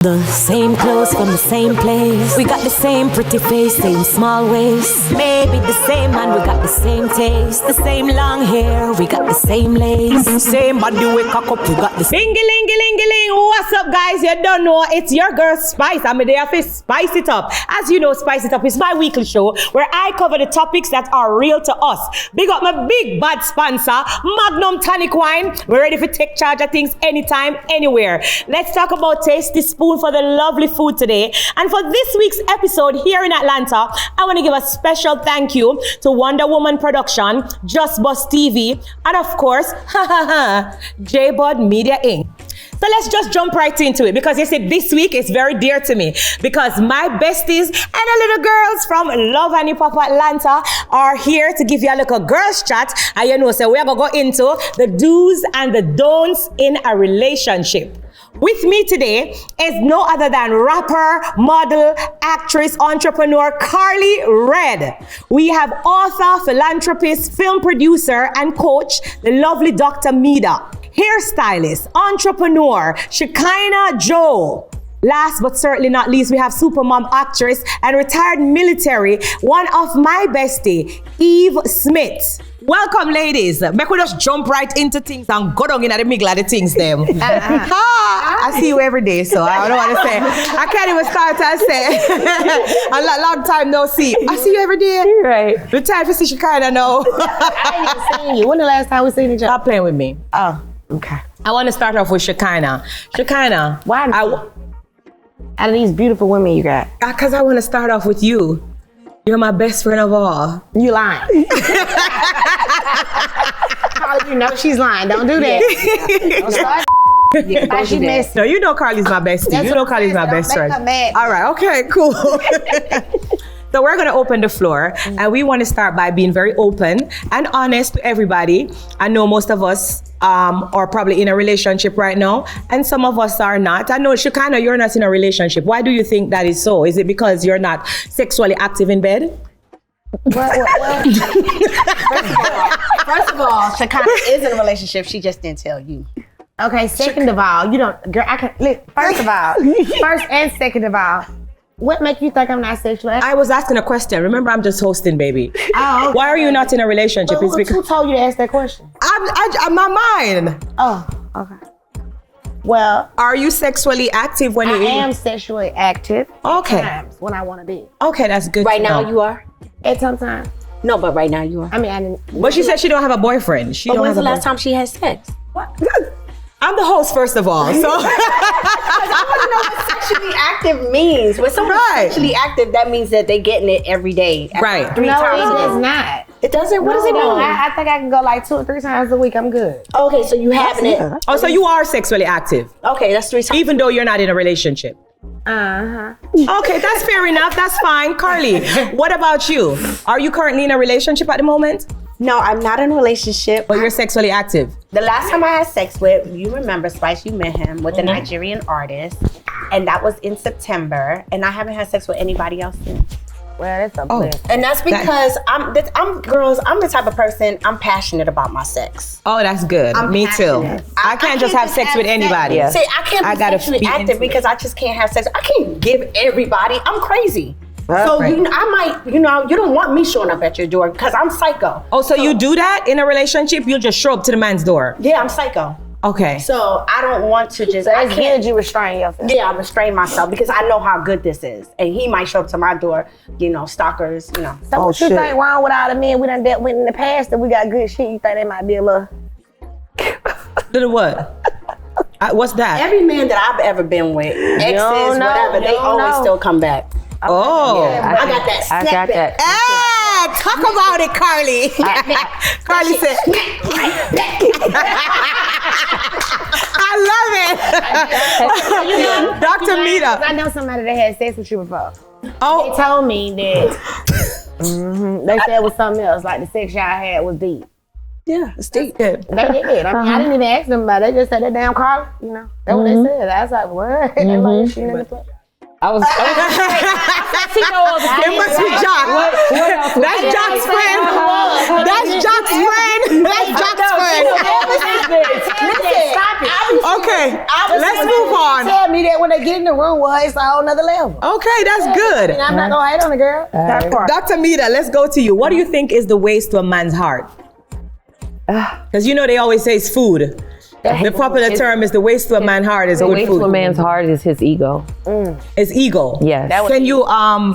The same clothes from the same place. We got the same pretty face, same small waist. Maybe the same man, we got the same taste. The same long hair, we got the same lace. Same body, we cock up, we got the same. Bing-a-ling-a-ling-a-ling. What's up, guys? You don't know, it's your girl Spice. I'm there to spice it up. As you know, Spice It Up is my weekly show where I cover the topics that are real to us. Big up my big bad sponsor, Magnum tonic wine. We're ready to take charge of things anytime, anywhere. Let's talk about tasty spoon for the lovely food today. And for this week's episode here in Atlanta, I want to give a special thank you to Wonder Woman Production, Just Bus TV, and of course, J-Bud Media Inc. So let's just jump right into it, because you see, this week is very dear to me because my besties and the little girls from Love and Hip Hop Atlanta are here to give you a little girls chat. And you know, so we're going to go into the do's and the don'ts in a relationship. With me today is no other than rapper, model, actress, entrepreneur, Karlie Redd. We have author, philanthropist, film producer, and coach, the lovely Dr. Meda. Hairstylist, entrepreneur, Shekinah Joe. Last but certainly not least, we have supermom actress and retired military, one of my bestie, Eve Smith. Welcome, ladies. Make we just jump right into things and go down in the middle of the things, them. I see you every day, so I don't want to say. I can't even start to say. A long time no see. I see you every day. Right. Retired for Shekinah now. I ain't even seen you. When the last time we seen each other? Stop playing with me. Oh, okay. I want to start off with Shekinah. Shekinah. Why? Out of these beautiful women you got. Because I want to start off with you. You're my best friend of all. You lying. You know she's lying. Don't do that. Don't start. Yeah, she messy. No, you know Karlie's my bestie. That's you know Karlie's my best friend. All right, okay, cool. So we're going to open the floor, and we want to start by being very open and honest to everybody. I know most of us are probably in a relationship right now, and some of us are not. I know, Shekinah, you're not in a relationship. Why do you think that is so? Is it because you're not sexually active in bed? Well. First of all, Shekinah is in a relationship. She just didn't tell you. Okay, second of all, you don't, girl, I can, look, first and second of all, what make you think I'm not sexual? I was asking a question. Remember, I'm just hosting, baby. Oh, okay. Why are you not in a relationship? Well, who told you to ask that question? I'm my mind. Oh, okay. Well, are you sexually active when I you am sexually active. Okay. At times when I want to be. Okay, that's good. Right now you are? At some time. No, but right now you are. I mean, I didn't. But she said she don't have a boyfriend. But when's the last time she had sex? What? I'm the host, first of all. So I want to know what sexually active means. When someone's sexually active, that means that they're getting it every day. Right. 3 times No, a it day. does not. It doesn't? What does it mean? I think I can go like 2 or 3 times a week. I'm good. Okay, so you having it. oh, so you are sexually active, Okay, that's 3 times. even though you're not in a relationship. Uh-huh. Okay, that's fair enough. That's fine. Karlie, what about you? Are you currently in a relationship at the moment? No, I'm not in a relationship. But you're sexually active? The last time I had sex with, you remember, Spice, you met him with a Nigerian artist. And that was in September. And I haven't had sex with anybody else since. Well, that's a blessing. And that's because I'm the type of person, I'm passionate about my sex. Oh, that's good. I'm Me passionate. too. I can't just have sex with anybody. Yeah. See, I can't I be gotta sexually be active into it. because I just can't have sex. I can't give everybody. I'm crazy. So Right. I might, you don't want me showing up at your door because I'm psycho. Oh, so you do that in a relationship? You'll just show up to the man's door? Yeah, I'm psycho. Okay. So I don't want to just. So I it's can't. good you restrain yourself. Yeah, I restrain myself because I know how good this is, and he might show up to my door. Stalkers. So what you think wrong with all the men we done dealt with in the past that we got good shit? You think they might be a little? Little what? What's that? Every man that I've ever been with, exes, don't know. whatever, You they don't always know. still come back. Oh. I got that. I got that. Talk about it, Karlie. Karlie said, I love it. Dr. Meda. I know somebody that had sex with you before. Oh, They told me that they said it was something else, like the sex y'all had was deep. Yeah, it's deep. good. They did. I mean, I didn't even ask them about it. They just said that damn Karlie. That's what they said. I was like, what? They like shooting in the play. I was she know all the It things. must be Jock. What else? That's Jock's friend. That's Jock's friend. That's Jock's friend. Listen, stop it. Okay, let's move on. Tell me that when they get in the room, well, it's a whole nother level. Okay, that's good. And I'm not gonna hate on the girl. That part. Dr. Meda, let's go to you. What do you think is the waste to a man's heart? Because you know they always say it's food. The popular term is the waste to a man's heart is The good waste food. to a man's heart is his ego. It's ego. Yes. Can you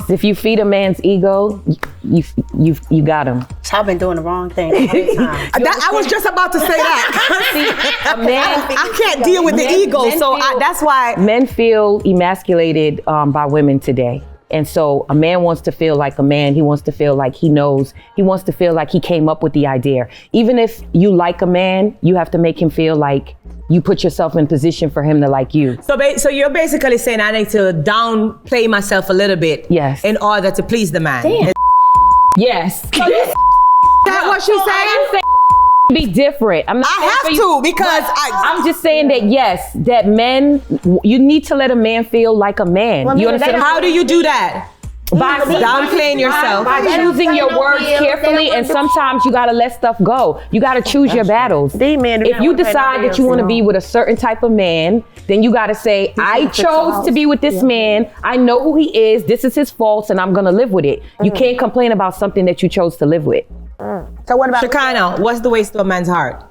If you feed a man's ego, you got him. I've been doing the wrong thing all the time. I was just about to say that. See, a man, I can't deal with the ego, so that's why. men feel emasculated by women today. And so a man wants to feel like a man. He wants to feel like he knows. He wants to feel like he came up with the idea. Even if you like a man, you have to make him feel like you put yourself in position for him to like you. So you're basically saying I need to downplay myself a little bit. Yes. In order to please the man. Damn. Is Yes. that what she's saying? Be different. I'm not saying I for have you, to because I'm just saying that yes, that men, you need to let a man feel like a man. Well, You I mean, understand? how do you do that? By Downplaying yourself. by choosing your words carefully, and sometimes you gotta let stuff go. You gotta choose your battles. These men do If not you wanna play decide no that you want to damn be with a certain type of man, then you gotta say, I chose to be with this man. I know who he is. This is his faults, and I'm gonna live with it. You can't complain about something that you chose to live with. So what about Shekinah, what's the waste to a man's heart?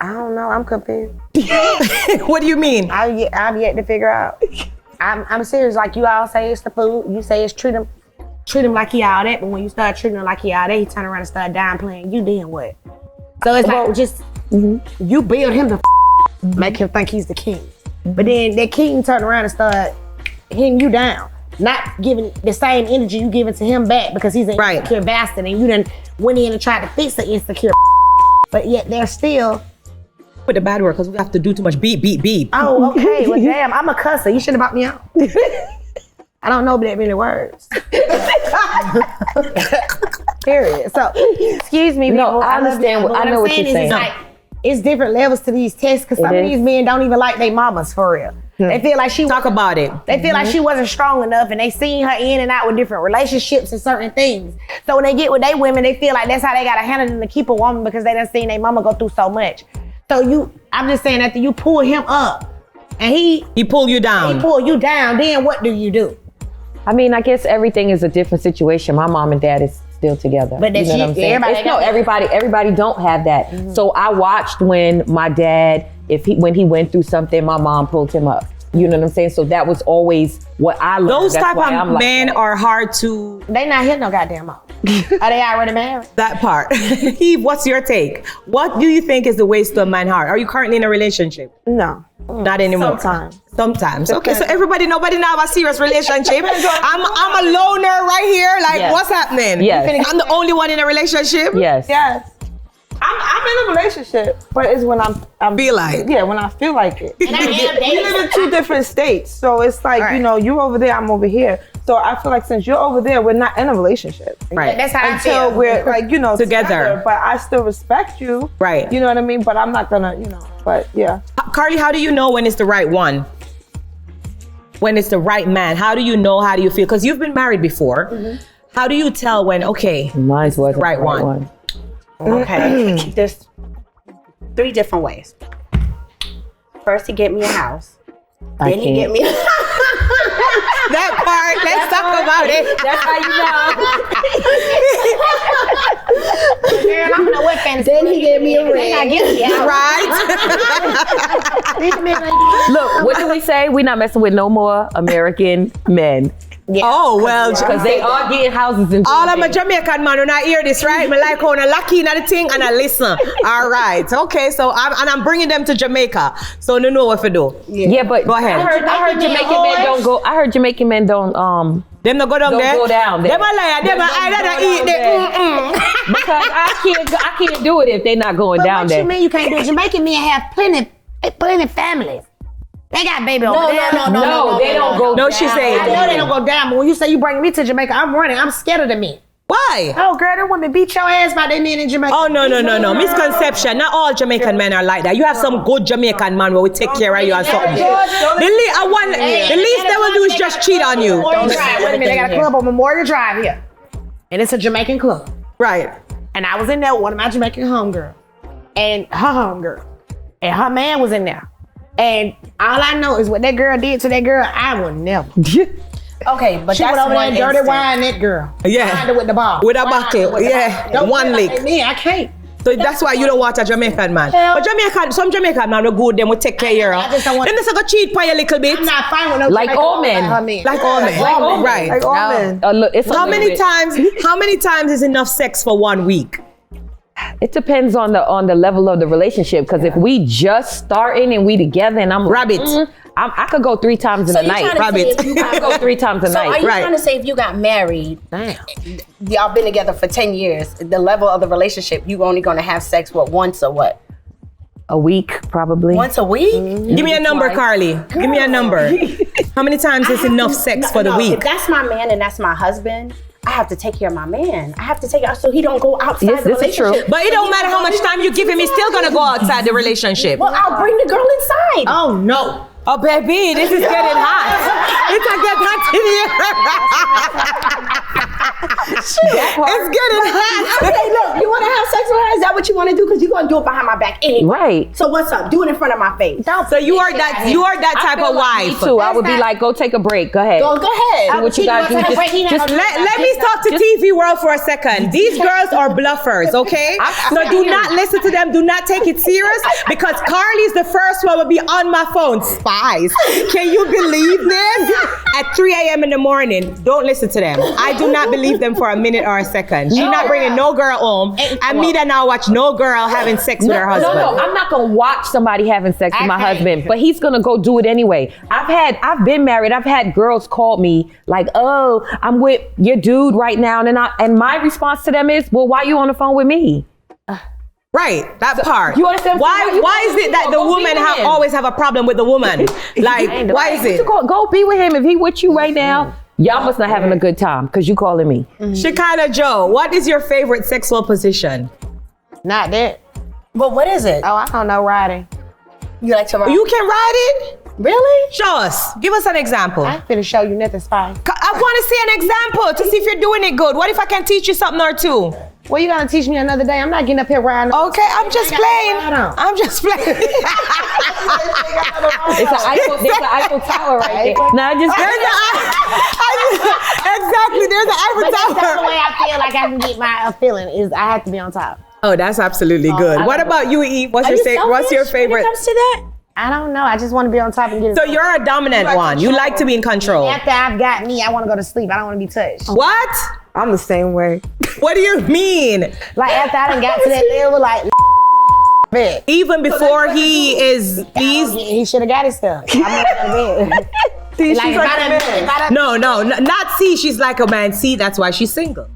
I don't know. I'm confused. What do you mean? I've yet to figure out. I'm serious. Like you all say, it's the food. You say it's treat him like he all that. But when you start treating him like he all that, he turn around and start downplaying you. Then what? So it's like just you build him to make him think he's the king. But then that king turn around and start hitting you down, not giving the same energy you giving to him back because he's an insecure bastard, and you done went in and tried to fix the insecure. But yet they're still. With the bad word, because we have to do too much beep. Oh, okay. Well, damn, I'm a cusser. You should have bought me out. I don't know that many words. Period. So, excuse me. No, people, I love understand y'all, what- but I know what I'm you're saying is saying. it's like, it's different levels to these tests because some It of is. these men don't even like their mamas for real. They feel like she Talk about it. They feel like she wasn't strong enough, and they seen her in and out with different relationships and certain things. So when they get with their women, they feel like that's how they gotta handle them to keep a woman because they done seen their mama go through so much. So I'm just saying after you pull him up and he pull you down. pull you down, then what do you do? I mean, I guess everything is a different situation. My mom and dad is still together. But you know what I'm saying? Everybody don't have that. So I watched when my dad, when he went through something, my mom pulled him up. You know what I'm saying? So that was always what I learned. Those That's type why of I'm like men that. are hard to. They not hitting no goddamn mom. Are they already married? That part. Eve, what's your take? What do you think is the waste to a man's heart? Are you currently in a relationship? No. Not anymore. Sometimes. Okay, so nobody now have a serious relationship. I'm a loner right here. Like, Yes. what's happening? Yes. I'm the only one in a relationship. Yes. Yes. I'm in a relationship, but it's when I'm Feel like. yeah, when I feel like it. And I am We dating. live in two different states, so it's like Right. you're over there, I'm over here. So I feel like since you're over there, we're not in a relationship. Right. That's how I Until feel. we're like Together. But I still respect you. Right. You know what I mean? But I'm not gonna, But yeah. Karlie, how do you know when it's the right one? When it's the right man? How do you know? How do you feel? Because you've been married before. How do you tell when, okay, Mine wasn't right the right one. one. Okay, there's 3 different ways. First, he get me a house. I Then he get can't. me. that part, let's talk about it. That's how you know. Girl, I'm gonna what fantasy. Then he gave me a They not getting me out. Right? These men ain't- Look, what do we say? We're not messing with no more American men. Oh, well, Because they are getting houses in all of my Georgia. Jamaican man when I hear this, right? Me like how I lucky in the thing and I listen. All right. Okay, so I'm bringing them to Jamaica. So no know what to do. Yeah, but Go ahead. I heard Jamaican men don't go. I heard Jamaican men don't Them no go down Don't there. go down there. Them a liar. Them a I rather eat the because I can't do it if they're not going But down what there. you mean you can't do it? Jamaican men have plenty families. They got baby over there. No, they don't go. No, she said. I know they don't go down, but when you say you bring me to Jamaica, I'm running. I'm scared of the men. Why? Oh, girl, them women beat your ass by they men in Jamaica. Oh, no. Misconception. Not all Jamaican men are like that. You have some good Jamaican man where we take care of you and something. The least dudes just cheat on you. Memorial Drive. Wait a minute, they got a club on Memorial Drive here. And it's a Jamaican club. Right. And I was in there with one of my Jamaican homegirls. And her homegirl. And her man was in there. And all I know is what that girl did to that girl, I would never. Okay, but She that's went over there one and dirty instant. wine that girl. Yeah. Wined her with the ball. With a Wined her bucket. with the Yeah. ball. Don't One do lick. that to me, I can't. So that's why you don't watch a Jamaican man. Hell. But some Jamaican man will good, them will take care of I just don't you. want- Them just go cheat by a little bit. I'm not fine with no Like Jamaican all woman men. her man. Like all men. Right. Like all men. Look, it's a How little many bit- times is enough sex for 1 week? It depends on the level of the relationship. Because if we just starting and we together and I'm Rabbit. I could go 3 times in a you night. trying to say Rabbit. if you I could go 3 times a So are night. you Right. trying to say if you got married, Damn. y'all been together for 10 years, the level of the relationship, you only gonna have sex once or what? A week, probably. Once a week? Give me a number, Carly. Give me a number. How many times is enough sex for the If week? that's my man and that's my husband, I have to take care of my man. I have to take care so he don't go outside Yes, the this is true. relationship. But it don't matter how much time you give him, he's still gonna go outside the relationship. Well, I'll bring the girl inside. Oh no. Oh, baby, this is getting hot. It's a get hot in here. It's getting hot. Okay, look, you want to have sex with her? Is that what you want to do? Because you're going to do it behind my back anyway. Right. So what's up? Do it in front of my face. So you are that type of Me wife. too. I would be like, go take a break. Go ahead. Go ahead. Do what you gotta do. Just Let me talk to TV world for a second. These girls are bluffers, okay? So do not listen to them. Do not take it serious because Carly's the first one will be on my phone. Spies. Can you believe this? At 3 a.m. in the morning. Don't listen to them. I do not believe them for a minute or a second. She's not bringing no girl home. And Meda now watch no girl having sex with her husband. No, I'm not gonna watch somebody having sex with my husband, but he's gonna go do it anyway. I've been married. I've had girls call me like, "Oh, I'm with your dude right now," and my response to them is, "Well, why are you on the phone with me?" Right, that part. You understand? Why is it that the woman always have a problem with the woman? Like, why is it? Go be with him if he with you right now. Y'all must not having a good time because you calling me. Shekinah Joe, what is your favorite sexual position? Not that. But what is it? Oh, I don't know riding. You like to ride? You can ride it? Really? Show us. Give us an example. I ain't finna show you nothing, Spy. I want to see an example to see if you're doing it good. What if I can teach you something or two? Well, you gotta teach me another day. I'm not getting up here riding. Okay, I'm just playing. Ride on. I'm just playing. It's an Eiffel, there's an Eiffel Tower right there. No, just Exactly, there's an Eiffel But that's the Tower. way I feel like I can get my feeling is I have to be on top. Oh, that's absolutely good. What about you, Eve? What's your favorite? When it comes to that? I don't know. I just want to be on top and get it. So you're a dominant one. You like to be in control. After I've got me, I want to go to sleep. I don't want to be touched. What? I'm the same way. What do you mean? Like after I done got to that level, like bed. Even before he is pleased? He should have got his stuff. I'm not going to bed. See, Like she's if like I a done, if man. I done, No, not see. She's like a man. See, that's why she's single.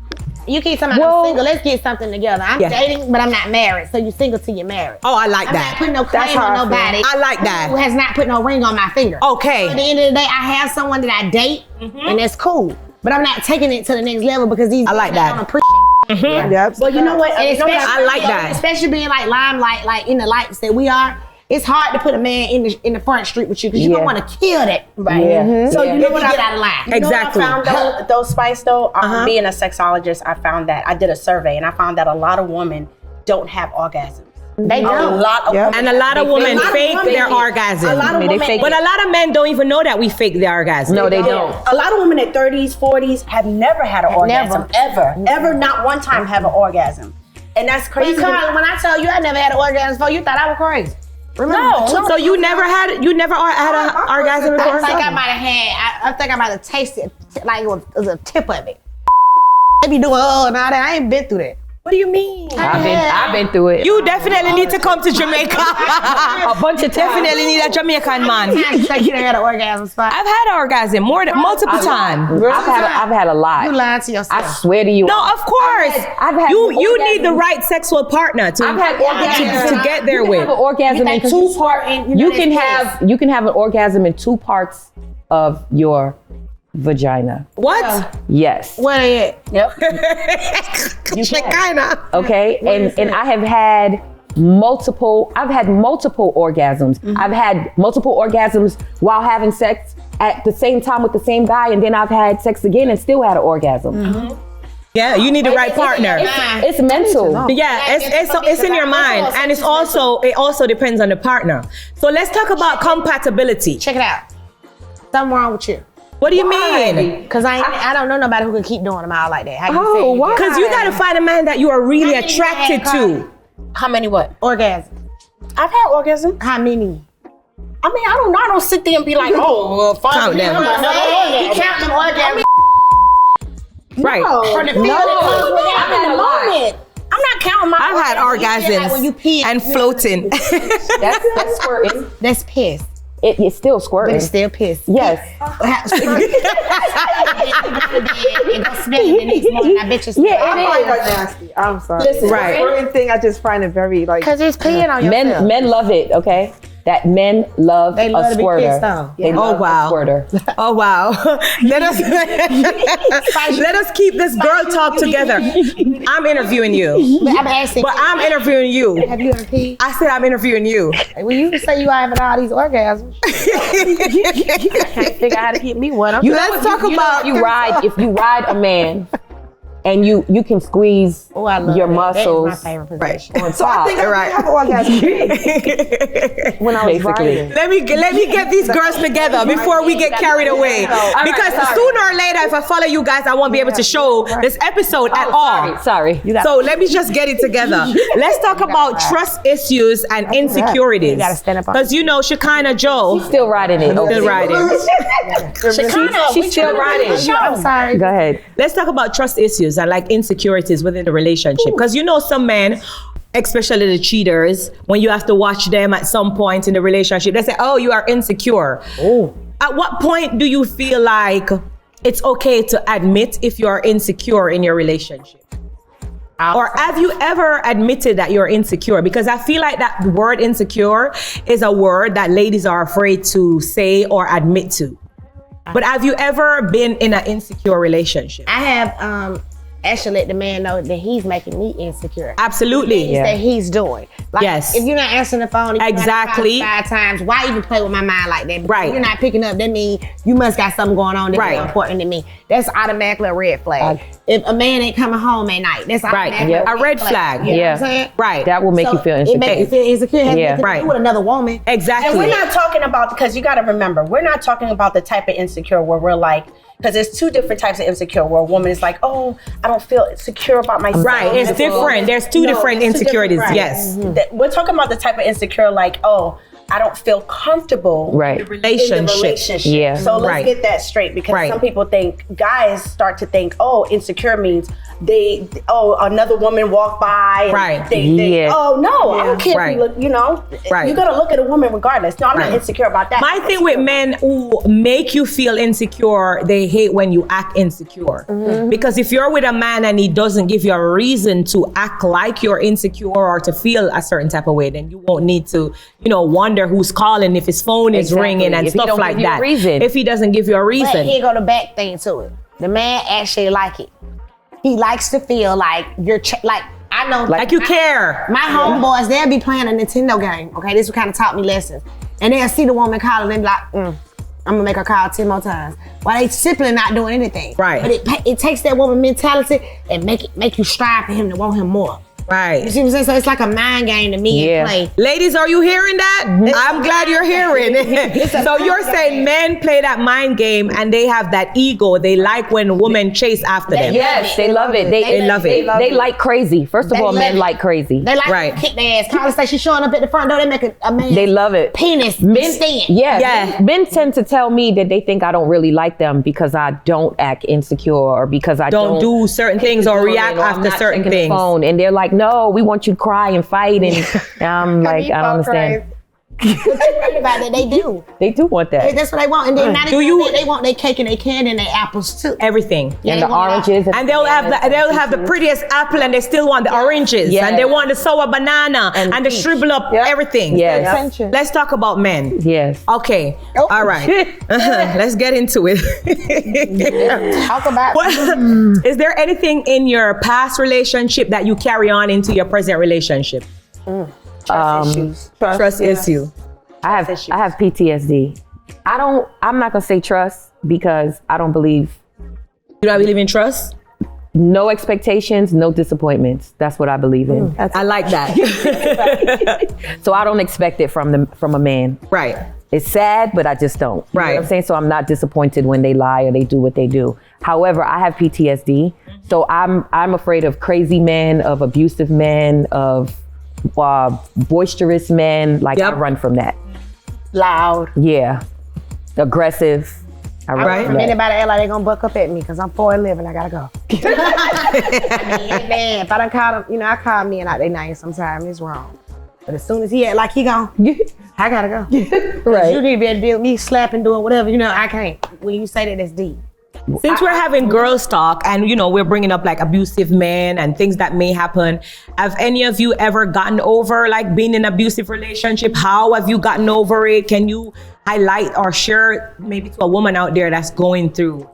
you keep talking about I'm single. Let's get something together. I'm Yeah. dating, but I'm not married. So you single till you're married. Oh, I like I'm not that. putting no That's claim how on I feel. nobody. I like that. Who has not put no ring on my finger. Okay. At the end of the day, I have someone that I date, and that's cool. But I'm not taking it to the next level because these I like that. don't appreciate. Yep. Well, you know what? And especially, I like that. Especially being like limelight, like in the lights that we are. It's hard to put a man in the front street with you because you don't want to kill that. Right. Yeah. So you know If what you I get out of line. You know what Exactly. I found though, Spice though? Being a sexologist, I found that I did a survey and I found that a lot of women don't have orgasms. They A don't. lot of women. And a lot of women fake their orgasm. A lot of They women. fake But a lot of men don't even know that we fake their orgasm. No, they don't. A lot of women at 30s, 40s have never had an orgasm. Ever. Not one time have an orgasm. And that's crazy. Because when I told you I never had an orgasm before, you thought I was crazy. No. So you never had an orgasm before? I think I might have had. I think I might have tasted like it was a tip of it. They be doing and all that. I ain't been through that. What do you mean? I've been through it. You definitely need to come to Jamaica. a bunch of times. Definitely need a Jamaican man. I think you done had an orgasm spot. I've had an orgasm multiple times. I've had a lot. You lying to yourself. I swear to you. No, of course. I've had you need the orgasms. right sexual partner to, I've had orgasms. to get there You can with. have an orgasm in two parts. You can have an orgasm in 2 parts of your vagina. What? Yes. Where they at? Yep. Shekinah. Okay. And I have had I've had multiple orgasms. I've had multiple orgasms while having sex at the same time with the same guy, and then I've had sex again and still had an orgasm. Yeah, you need the right partner. It's mental. Yeah, it's in your mind, and it also depends on the partner. So let's talk about compatibility. Check it out. Something wrong with you. What do you mean? Because I don't know nobody who can keep doing them all like that. How you Oh, say why? Because you gotta find a man that you are really How many attracted you had, to. How many what? orgasm? I've had orgasm. How many? I mean, I don't know. I don't sit there and be like, oh, well, Count them. You count them orgasms. Right. For the feel that comes with that moment. I'm not counting my I've had like when you orgasms pee and floating. That's squirting. That's piss. It's still But squirting. it's still piss. Yes. And go smell it the next morning. I bet you smell Yeah, I it find is. that nasty. I'm sorry. Listen, Right. Certain thing, I just find it very like. Because it's peeing on yourself. Men love it, okay? That men love They love a to be squirter. pissed off. They Oh, love wow. a squirter. Oh wow. Let us keep this girl talk together. I'm interviewing you. But I'm asking. But I'm interviewing you. Have you ever peed? I said I'm interviewing you. Well, you say you having all these orgasms. Can't figure out how to get me one. I'm Let's talk about If you ride a man and you can squeeze Oh, I love your that. muscles That is my favorite position. on So I top. think I Right. have orgasm when I was Basically. riding. Let me get these girls together before we get carried away. Because sooner or later, if I follow you guys, I won't be able to show this episode at all. Sorry. So let me just get it together. Let's talk about trust issues and insecurities. You gotta stand up on Because you know Shekinah Joe Still riding it. still riding. She's still riding. I'm sorry. Go ahead. Let's talk about trust issues and like insecurities within the relationship. Because you know some men, especially the cheaters, when you have to watch them at some point in the relationship, they say, oh, you are insecure. At what point do you feel like it's okay to admit if you are insecure in your relationship? Or have you ever admitted that you're insecure? Because I feel like that word insecure is a word that ladies are afraid to say or admit to. But have you ever been in an insecure relationship? I have actually let the man know that he's making me insecure. Absolutely. Things that he's doing. Like, Yes. if you're not answering the phone, if you Exactly. five times, why even play with my mind like that? Because Right. if you're not picking up, that means you must got something going on that's Right. more important to me. That's automatically a red flag. If a man ain't coming home at night, that's Right. automatically Yeah. A red flag. You know Yeah. what I'm saying? Right. That will make you feel It insecure. makes you feel insecure. It has Yeah. nothing to Right. do with another woman. Exactly. And we're not talking about, because you got to remember, we're not talking about the type of insecure where we're like, because there's two different types of insecure where a woman is like, oh, I don't feel secure about myself. Right. It's different. There's two different there's two insecurities. different- Yes. We're talking about the type of insecure like, oh, I don't feel comfortable Right. in the Relationship. relationship. Yeah. So let's Right. get that straight, because Right. some people think, guys start to think, oh, insecure means another woman walked by. And Right. Yeah. Oh, no, I don't care Right. if you look, Right. you got to look at a woman regardless. No, I'm Right. not insecure about that. My thing with men who make you feel insecure, they hate when you act insecure. Because if you're with a man and he doesn't give you a reason to act like you're insecure or to feel a certain type of way, then you won't need to, wonder who's calling, if his phone is Exactly. ringing and If he stuff don't like give you a that. reason. If he doesn't give you a But reason. here go the back thing to it. The man actually like it. He likes to feel like you're like I know Like you care. My homeboys, they'll be playing a Nintendo game. Okay, this kind of taught me lessons. And they'll see the woman calling and be like, I'm gonna make her call 10 more times. While they simply not doing anything. Right. But it takes that woman mentality and make you strive for him to want him more. You Right. see what I'm saying? So it's like a mind game to me Yeah. and play. Ladies, are you hearing that? I'm glad you're hearing. So you're saying men play that mind game and they have that ego. They like when women chase after them. Yes, they love it. They love it. They like crazy. First of They all, love men it. like crazy. They like Right. to kick their ass. Carly say she's showing up at the front door. They make a man They love it. penis Men, stand. yeah, Yeah. Men tend to tell me that they think I don't really like them because I don't act insecure or because I Don't do certain things or react or I'm after not certain checking the things. phone. And they're like, no, we want you to cry and fight. And I'm like, I don't understand. What you worried about that? They do. They do want that. That's what they want. And then not Do even you- that, they want their cake and their candy and their apples too. Everything. And they the want it all. oranges. And they'll have the prettiest apple and they still want the oranges. Yes. And they want the sour banana and the shrivel up everything. Yes. Attention. Let's talk about men. Yes. Okay. All right. Let's get into it. Talk about Is there anything in your past relationship that you carry on into your present relationship? Trust issues. Trust issue. I have PTSD. I'm not gonna say trust because I don't believe. You don't believe in trust? No expectations, no disappointments. That's what I believe in. I like that. So I don't expect it from a man. Right. It's sad, but I just don't. You know what I'm saying? So I'm not disappointed when they lie or they do what they do. However, I have PTSD. So I'm afraid of crazy men, of abusive men, of boisterous men. Like I run from that. Loud. Yeah. Aggressive. I run from that. Anybody act like they gonna buck up at me because I'm 4'11", I gotta go. Man, if I don't call them, I call men out their name sometimes, it's wrong. But as soon as he act like he gone, I gotta go. Right. You need to be able to deal with me slapping, doing whatever, I can't. When you say that, that's deep. Since we're having girls talk and we're bringing up like abusive men and things that may happen, have any of you ever gotten over like being in an abusive relationship? How have you gotten over it? Can you highlight or share maybe to a woman out there that's going through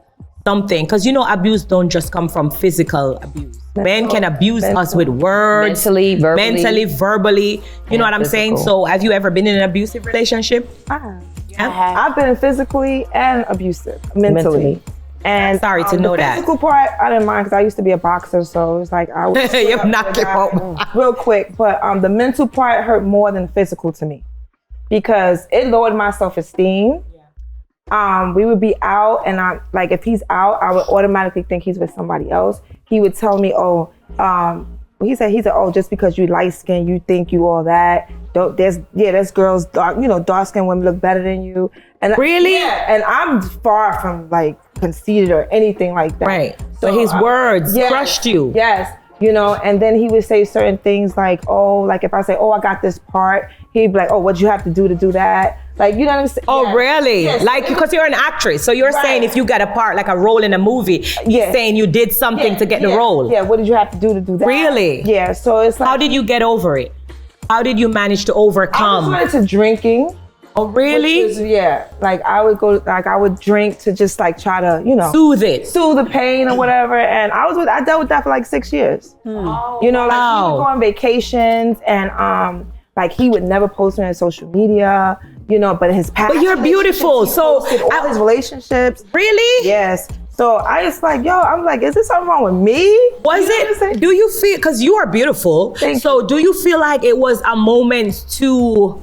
something? Because abuse don't just come from physical abuse. Men can abuse us with words, mentally, verbally. You know what I'm saying? So have you ever been in an abusive relationship? I've been physically and abusive, mentally. And sorry to know the that. physical part, I didn't mind because I used to be a boxer, so it was like I was knock him out real quick. But the mental part hurt more than physical to me because it lowered my self-esteem. We would be out, and if he's out, I would automatically think he's with somebody else. He would tell me, he said, just because you light skinned, you think you all that. There's girls, dark skinned women look better than you. And really? And I'm far from like conceited or anything like that. Right. So his words crushed you. Yes. And then he would say certain things like if I say, I got this part, he'd be like, what'd you have to do that? Like, you know what I'm saying? Oh, really? Yes. Like, because you're an actress. So you're saying if you got a part, like a role in a movie, you're saying you did something to get the role. Yeah, what did you have to do that? Really? Yeah, so it's like... How did you get over it? How did you manage to overcome? I was into drinking. Oh, really? I would drink to just like try to, soothe the pain or whatever. And I dealt with that for like 6 years. He would go on vacations and he would never post me on social media, but his past. But you're beautiful. So all his relationships. Really? Yes. So I just I'm like, is there something wrong with me? Do you feel, because you are beautiful. Do you feel like it was a moment to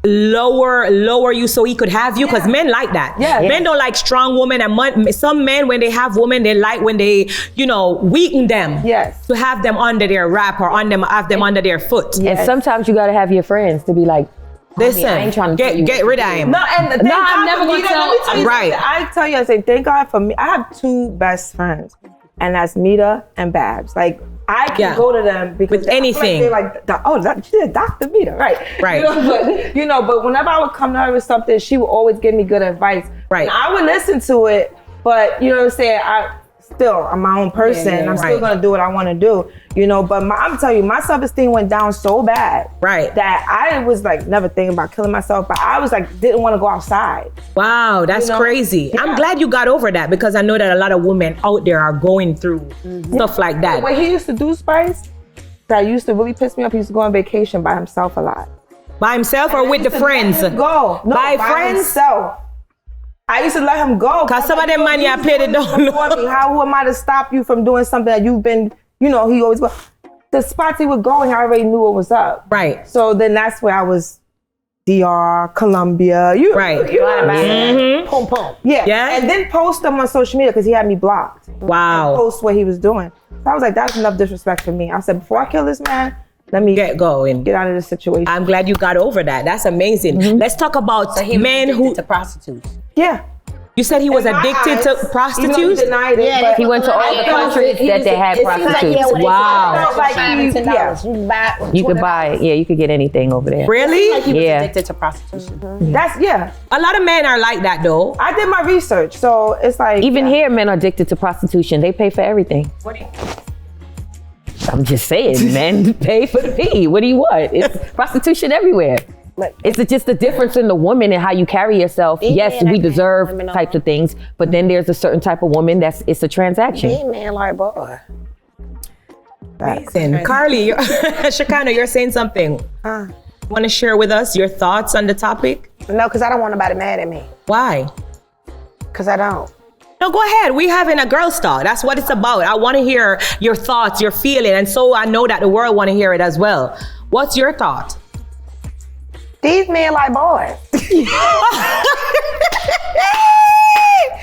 lower you so he could have you? Because men like that. Men don't like strong women, and some men, when they have women, they like when they weaken them. To have them under their wrap or have them under their foot. And sometimes you gotta have your friends to be like, listen, I ain't trying to get rid of him. No, and I'm never gonna tell. Right. I tell you, I say thank God for me. I have 2 best friends, and that's Meda and Babs. Like I can go to them because with anything. They're like, she's Dr. Meda, right? Right. But whenever I would come to her with something, she would always give me good advice. Right. And I would listen to it, but you know what I'm saying? I'm my own person. I'm still gonna do what I want to do, But I'm telling you, my self-esteem went down so bad, that I was like never thinking about killing myself. But I was like didn't want to go outside. Wow, that's crazy. Yeah. I'm glad you got over that because I know that a lot of women out there are going through stuff like that. What he used to do, Spice, that used to really piss me off. He used to go on vacation by himself a lot. By himself or with the friends? Go by friends. Himself. I used to let him go. Cause some of them money I paid it don't know. How am I to stop you from doing something that you've been, he always go. The spots he would go and I already knew what was up. Right. So then that's where I was DR, Colombia. Pum pum. Yeah. And then post them on social media because he had me blocked. Wow. Post what he was doing. So I was like, that's enough disrespect for me. I said, before I kill this man, let me get going. Get out of this situation. I'm glad you got over that. That's amazing. Let's talk about men who to prostitutes. Yeah. You said he was addicted to prostitutes? He denied it. He went to all the countries that they had prostitutes. Wow. You could buy it. Yeah, you could get anything over there. Really? He was addicted to prostitution. That's A lot of men are like that though. I did my research, so it's like even here, men are addicted to prostitution. They pay for everything. I'm just saying, men pay for the fee. What do you want? It's prostitution everywhere. It's just the difference in the woman and how you carry yourself. Yes, we deserve types of things, but then there's a certain type of woman it's a transaction. Man, like boy. Listen, Karlie, Shekinah, you're saying something. Want to share with us your thoughts on the topic? No, because I don't want nobody mad at me. Why? Because I don't. No, go ahead. We having a girl's talk. That's what it's about. I want to hear your thoughts, your feeling, and so I know that the world want to hear it as well. What's your thought? These men like boys.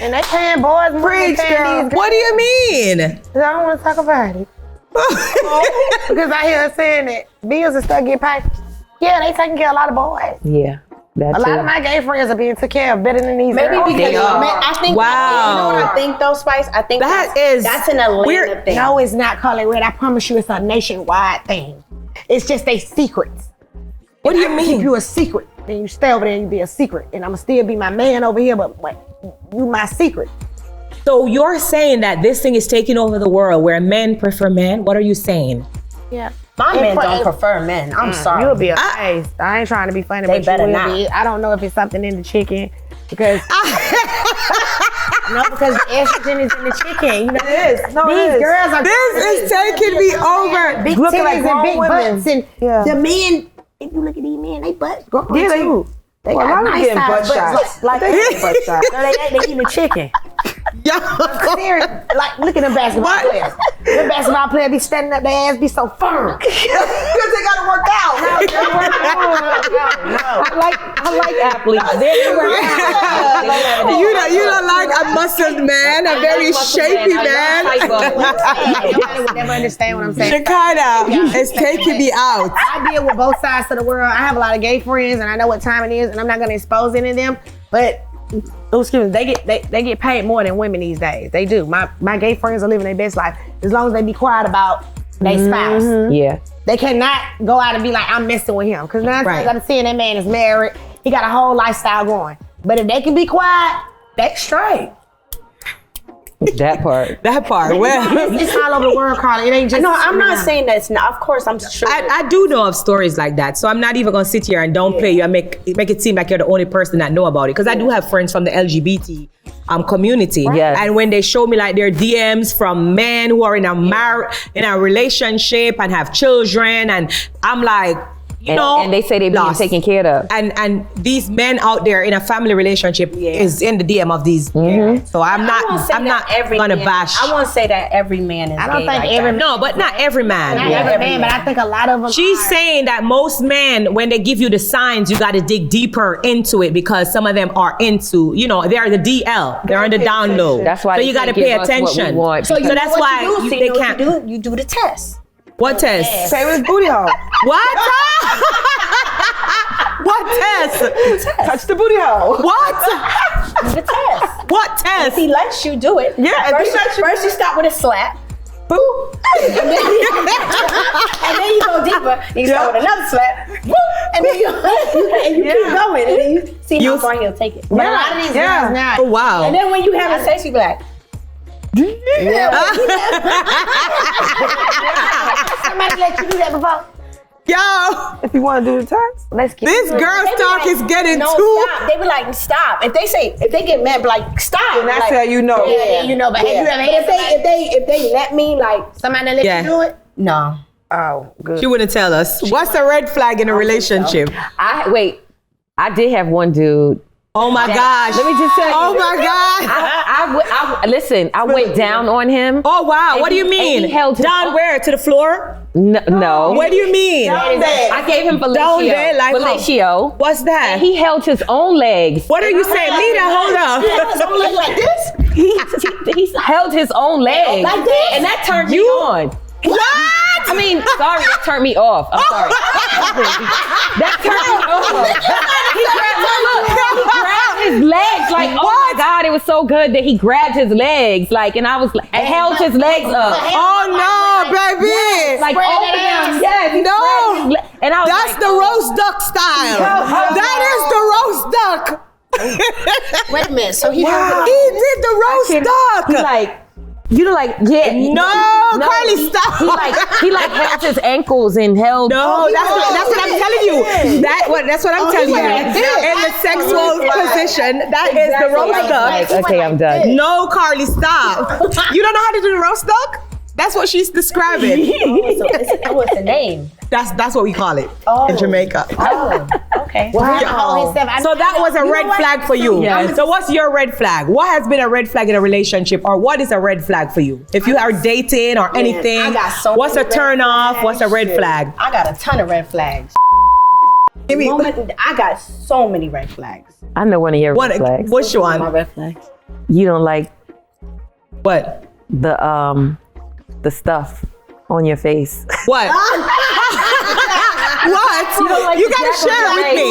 And they paying boys more than paying these girls. What do you mean? I don't want to talk about it. Because I hear her saying that bills and stuff get paid. Yeah, they taking care of a lot of boys. Yeah. That's A lot of my gay friends are being taken care of better than these Maybe girls. because I think Wow. you know what I think though, Spice? I think that's an Atlanta thing. No, it's not, Karlie Redd. I promise you it's a nationwide thing. It's just they secrets. What do you Keep mean? you a secret. Then you stay over there and you be a secret. And I'ma still be my man over here, but you my secret. So you're saying that this thing is taking over the world where men prefer men? What are you saying? Yeah. My men don't prefer men. I'm sorry. You'll be amazed. I ain't trying to be funny, They but better you will not. be. I don't know if it's something in the chicken because no, because the estrogen is in the chicken. You know, It is. No, it these is. girls are This is taking me over. big Looking titties like and grown big women. butts, and Yeah. the men. If you look at these men, they butts grow Yeah, they- too. They Well, a got lot of nice them getting butt size butts, shots. like They getting butt shots. no, they eating the chicken. Serious, like look at them basketball players. The basketball players be standing up, their ass be so firm. Because they gotta work out. I like athletes. They work out. You don't like a muscled man, a very shapy man. Nobody would never understand what I'm saying. Shekinah is taking me out. I deal with both sides of the world. I have a lot of gay friends, and I know what time it is, and I'm not gonna expose any of them. But excuse me, they get paid more than women these days. They do. My gay friends are living their best life as long as they be quiet about their spouse. Yeah. They cannot go out and be like, I'm messing with him, because 9 times out of 10 that man is married. He got a whole lifestyle going. But if they can be quiet, that's straight. That part. That part. Well, It's all over the world, Karlie. It ain't just. No, I'm not saying that's not. Of course, I'm sure. I do know of stories like that, so I'm not even gonna sit here and downplay you and make it seem like you're the only person that know about it. Because I do have friends from the LGBT community, Yes. and when they show me like their DMs from men who are in a relationship and have children, and I'm like, you know, And they say they being lost. taken care of. And these men out there in a family relationship is in the DM of these. So I'm not gonna bash. I won't say that every man is. I don't gay think like every that. No, but not every man. Not every man, but I think a lot of them. She's are. saying that most men, when they give you the signs, you got to dig deeper into it because some of them are into, they're the DL. They're on the down low. That's why So they you got to can't pay give us what we attention. want. So You know that's what why you do? So they you know can't. what you do the test. What test? Say with booty hole. What? What test? Touch the booty hole. What? The test. What If test? he lets you do it. Yeah, if he lets you- First you start with a slap. Boop. And then you go deeper. You start with another slap. Boop. And then you keep going. And then you see how far he'll take it. But a lot of these girls now. Oh, wow. And then when you have sex, you be like, Somebody let you do that before. Yo, If you want to do the test. Let's get this girl's talk is getting no, too. stop. They be like, stop. If they get mad, be like, stop. And that's like, how you know. Yeah, you know, but have you ever had if they let me, like, somebody that let Yeah. you do it? no. Oh, good. She wouldn't tell us. What's a red flag in a relationship? I did have one dude. Oh my gosh. Let me just tell you. Oh my God. Listen, I went down on him. Oh wow. And What do you he- and mean? he held his Down own- where? To the floor? No. What do you mean? I gave him Down there, like how? fellatio. What's that? And he held his own legs. What are you saying? Meda, hold up. Don't look like this. He held his own legs. Like this. And that turned me on. What? I mean, sorry, that turned me off. I'm sorry. That turned me off. He grabbed his legs like, oh my God, it was so good that he grabbed his legs like, and I was like, I held his legs up. Oh no, baby. Like open them. Yes. he No. grabbed his and I was That's like, the roast duck style. That is the roast duck. Wait a minute. So he He did the roast duck. he like, you know, like, yeah. No, Karlie, stop. He held his ankles and held. No, that's what I'm telling you. That's what I'm telling you. In the sexual position, that is the roast duck. Like, okay, I'm done. No, Karlie, stop. You don't know how to do the roast duck? That's what she's describing. What's the name? That's what we call it in Jamaica. Oh, okay. Wow. So that was a red flag for you. Yes. So what's your red flag? What has been a red flag in a relationship, or what is a red flag for you? If you are dating or anything, I got so what's a many red turn off? flags. What's a red flag? I got a ton of red flags. I got so many red flags. I know one of your red flags. Which My one? red flags. You don't like What? the stuff on your face. What? What? You gotta share it with me.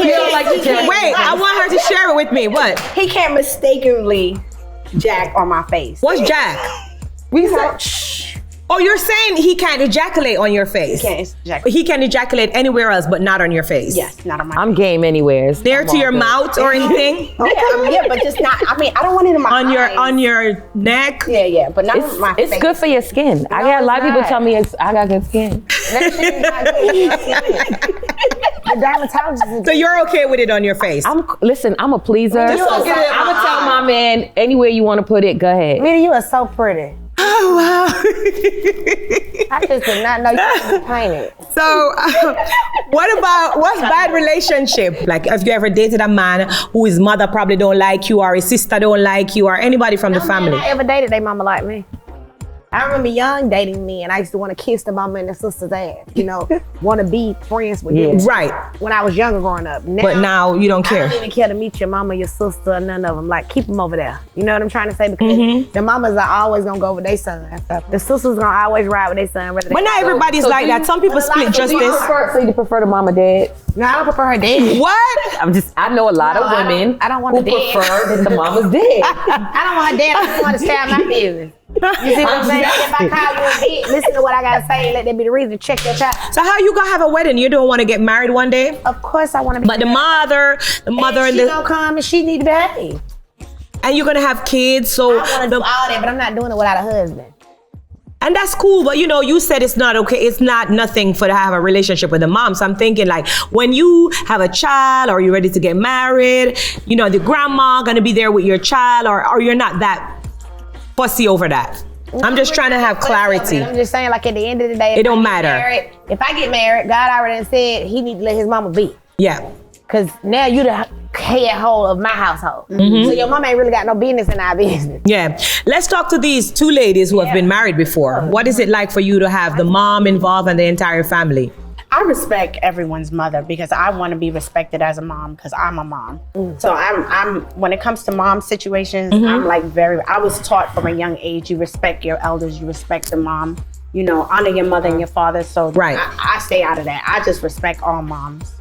You don't like the jack. Wait, I want her to share it with me. What? He can't mistakenly jack on my face. What's Jack? We said, Oh, you're saying he can't ejaculate on your face. He can ejaculate anywhere else, but not on your face. Yes, not on my I'm game anywhere. Near to your mouth or anything? yeah, but just not. I mean, I don't want it in my eyes. On your neck? Yeah, but not on my face. It's good for your skin. I got a lot of people tell me I got good skin. The dermatologist. So you're okay with it on your face? Listen, I'm a pleaser. I'm gonna tell my man anywhere you want to put it. Go ahead. Meda, you are so pretty. Oh, wow. I just did not know you could paint it. So, what's bad relationship? Like, have you ever dated a man who his mother probably don't like you, or his sister don't like you, or anybody from the family? I ever dated their mama like me. I remember young dating me, and I used to want to kiss the mama and the sister's ass. You know, want to be friends with them. Right. When I was younger growing up. But now you don't care. I don't even care to meet your mama, your sister, none of them. Like, keep them over there. You know what I'm trying to say? Because the mamas are always going to go with their son. The sisters going to always ride with their son. But not everybody's like that. Some people split justice. So you prefer the mama dead? No, I don't prefer her dead. What? I know a lot of women I don't want who her dead. prefer that the mama's dead. I don't want her dead. I just want to stay out my business. You see what I'm saying? If I call you a bitch, listen to what I gotta say. Let that be the reason to check your child. So how you gonna have a wedding? You don't want to get married one day? Of course I want to be. But the mother and she gonna come and she need to behave. and you're gonna have kids. So I want to do all that, but I'm not doing it without a husband. and that's cool. But you said it's not okay. It's not nothing for to have a relationship with the mom. So I'm thinking like when you have a child or you're ready to get married, the grandma gonna be there with your child, or you're not that fussy over that. I'm just trying to have clarity. I'm just saying, like, at the end of the day, It don't matter. If I get married, God already said he need to let his mama be. Yeah. Cause now you the head hole of my household. So your mama ain't really got no business in our business. Yeah. Let's talk to these two ladies who have been married before. What is it like for you to have the mom involved and the entire family? I respect everyone's mother because I want to be respected as a mom because I'm a mom. So I'm when it comes to mom situations, I'm like I was taught from a young age, you respect your elders, you respect the mom, honor your mother and your father. So I stay out of that. I just respect all moms,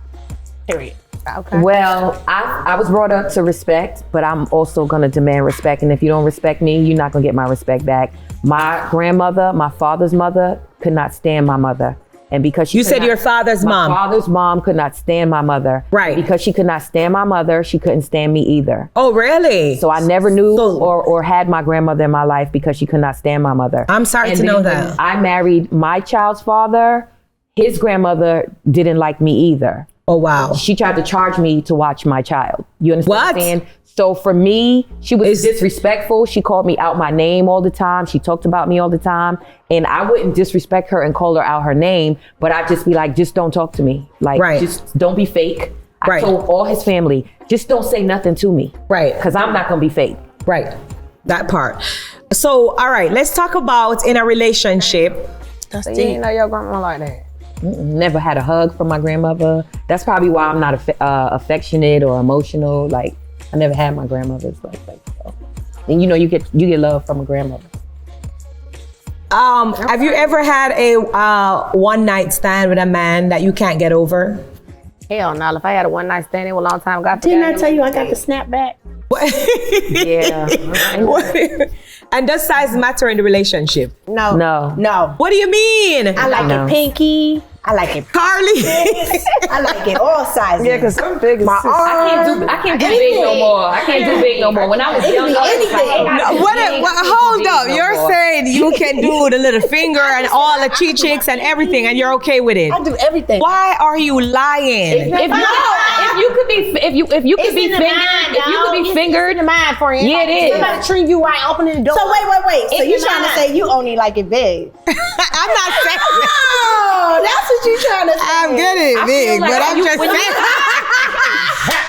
period. Okay. Well, I was brought up to respect, but I'm also going to demand respect. And if you don't respect me, you're not going to get my respect back. My grandmother, my father's mother, could not stand my mother. And because You said your father's mom. My father's mom could not stand my mother. Right. Because she could not stand my mother, she couldn't stand me either. Oh, really? So I never knew or had my grandmother in my life because she could not stand my mother. I'm sorry to know that. When I married my child's father, his grandmother didn't like me either. Oh, wow. She tried to charge me to watch my child. You understand what I'm saying? So for me, she was disrespectful. She called me out my name all the time. She talked about me all the time. And I wouldn't disrespect her and call her out her name, but I'd just be like, just don't talk to me. Like, just don't be fake. I told all his family, just don't say nothing to me. Right. Because I'm not going to be fake. Right. That part. So, all right, let's talk about in a relationship. So you didn't know your grandma like that? Never had a hug from my grandmother. That's probably why I'm not affectionate or emotional. Like, I never had my grandmother's like that. So. And you get love from a grandmother. Have you ever had a one night stand with a man that you can't get over? Hell no. If I had a one night stand, it was a long time ago. Didn't I tell you I got the snap back? Yeah. And does size matter in the relationship? No. No. No. What do you mean? I like it pinky. I like it. Carlie. I like it all sizes. Yeah, because some big is My too- arm. I can't do big no more. I can't do big no more. When I was young, Hold up. You're saying you can do the little finger and all the cheek cheeks and everything, and you're okay with it. I do everything. Why are you lying? If you could be fingered, in the mind for you. Yeah, it is. Somebody treat you right, opening the door. So wait. So you trying to say you only like it big? I'm not saying. Oh, that's what you trying to say. I'm getting it big, like but I'm you- just when you- saying.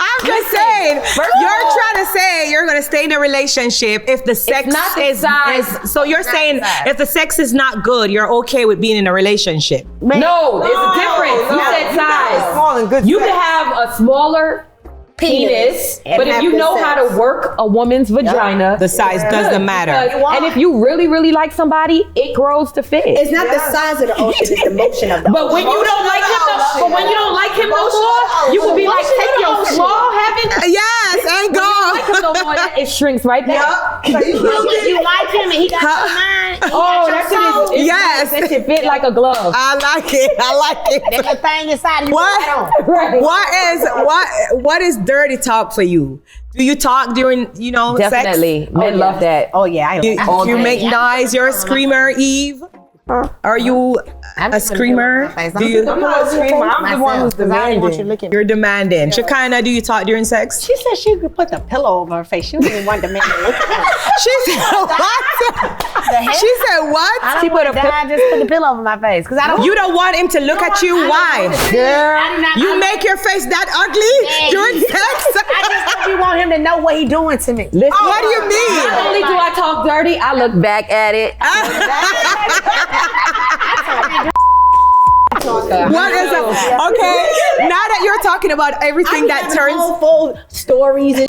I'm just saying. You're trying to say you're going to stay in a relationship if the sex not the is size. so you're saying if the sex is not good, you're okay with being in a relationship. No, there's a difference. You said size. Small and good You sex. can have a smaller penis, but if have you good know how sex. to work a woman's vagina, The size doesn't matter. and if you really like somebody, it grows to fit. It's not the size of the ocean, it's the motion of the But when you don't like him, no more, you will be like, take your small heaven. Yes, and go. Like him no more, it shrinks right back. But when you like him and he got your mind, and he Oh, got that your shit soul, is Yes. That shit fit like a glove. I like it. there's a thing inside of you. What? Right. What is dirty talk for you? Do you talk during, Definitely, sex? men love that. Oh yeah, I You make noise. You're a screamer, Eve. Are you a screamer? Do you? I'm not a screamer. I'm the one who's demanding. You're demanding. Shekinah, do you talk during sex? She said she could put the pillow over her face. She didn't want the man to look at her. She said what? She said what? I don't want to die, just put the pillow over my face. Because I don't. You don't want him to look at you? Why? You make your face that ugly during sex? I just don't want him to know what he doing to me. Listen, What do you mean? not only do I talk dirty, I look back at it. What is it? Okay, now that you're talking about everything that turns full stories and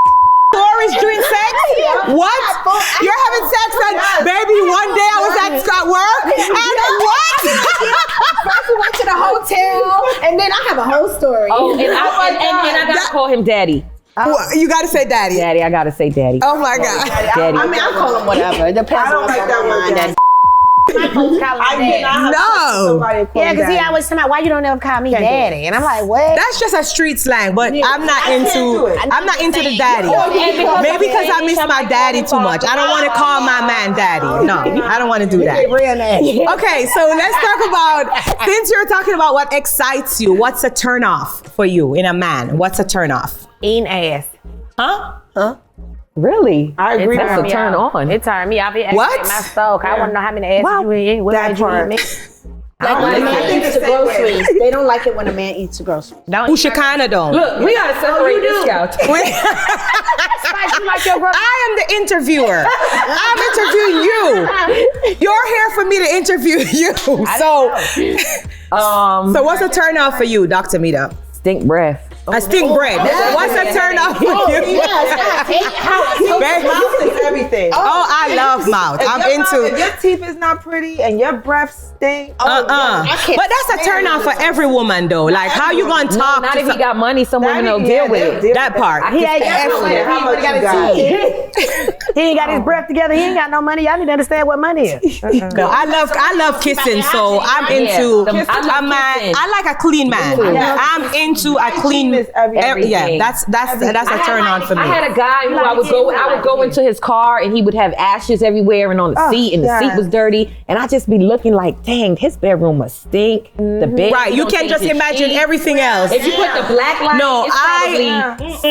stories during sex? What? You're having sex and baby, one day I was at work and what? first we went to the hotel and then I have a whole story. Oh, and I gotta call him daddy. You gotta say daddy. Daddy, I gotta say daddy. Oh my God. Daddy. I mean, I call him whatever. It depends. I don't like that word, daddy. No. Yeah, because he always tell me, why you don't ever call me daddy? And I'm like, what? That's just a street slang, but I'm not into the daddy. Maybe because I miss my daddy too much. I don't want to call my man daddy. No, I don't want to do that. Okay, so let's talk about, since you're talking about what excites you, what's a turn off for you in a man? What's a turn off? Eating ass. Huh? Really? I agree. That's a turn on. It turned me off. It What? activated my soul. I want to know how many asses you eat. What That made you eat part. me? Like when a man eats the groceries, they don't like it when a man eats the groceries. Who Shekinah don't? Look, we gotta separate this couch. I am the interviewer. I'm interviewing you. You're here for me to interview you. So what's a turn off for you, Dr. Meda? Stink breath. A stink bread. What's a turn off for you? Babe. Mouth is everything. Oh, I love mouth. I'm If into. your teeth is not pretty and your breath stink. But that's a turn off for every woman, though. Like, how you gonna talk? Not to if he got money, some women will deal with it. that part. He ain't How much you got? He ain't got his breath together. He ain't got no money. Y'all need to understand what money is. No, I love kissing, so I'm into. I love kissing. I like a clean man. I'm into a clean. Yeah, that's a turn on for me. I had a guy who I would go into his car and he would have ashes everywhere and on the seat, and the seat was dirty, and I just be looking like, dang, his bedroom must stink. The bed, Right, you can't just imagine everything else. If you put the black light, No, it's probably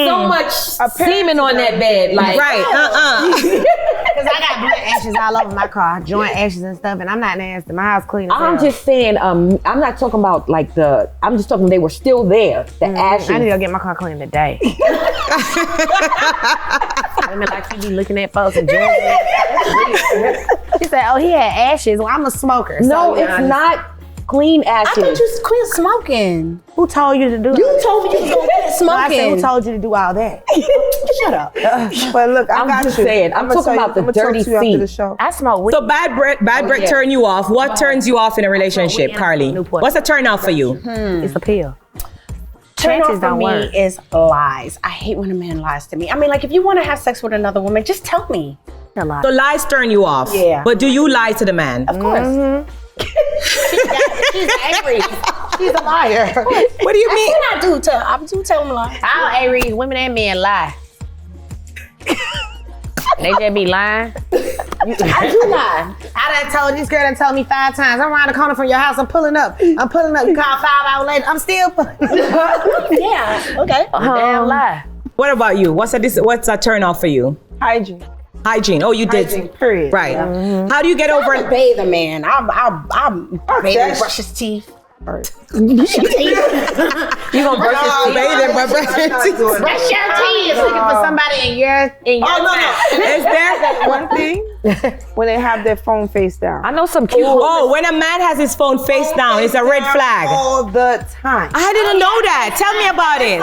so much semen on that bed. Like, Right, Because I got blood ashes all over my car, joint ashes and stuff, and I'm not nasty. My house clean as hell. I'm just saying, I'm not talking about like I'm just talking they were still there. The ashes. I need to go get my car clean today. Women like you be looking at folks and judging. She said, "Oh, he had ashes. Well, I'm a smoker." No, so, it's not clean ashes. I thought you quit smoking. Who told you to do that? You told me you was gonna quit I said, smoking. who told you to do all that? Shut up. But look, I I'm got just you. saying, I'm talking about the dirty seat. After the seat. show. I smoke weed. So bad breath turn you off. What turns you off in a relationship, Karlie? What's a turn off for you? It's a pill. Turn Chances off for don't me work. is lies. I hate when a man lies to me. I mean, like, if you want to have sex with another woman, just tell me. A lot. So lies turn you off. Yeah. But do you lie to the man? Of course. She's angry. She's a liar. What do you mean? I do tell them lies. All A-Reeds, women and men lie. They just be lying. I do lie. I done told this girl done told me 5 times. I'm around the corner from your house. I'm pulling up. You call 5 hours later. I'm still pulling up. Yeah. Okay. Damn lie. What about you? What's a turn off for you? Hygiene. Hygiene. Oh, you did. Hygiene, period. Right. Yeah. How do you get over it? Bathe a man. I'm bathe him, brush his teeth. You gonna brush your teeth? Bathing, but brush your teeth. Brush your teeth. Looking for somebody in your town. Is there? One thing, when they have their phone face down. I know some cute. Oh, when a man has his phone face down, it's a red flag. All the time. I didn't know that. Tell me about it.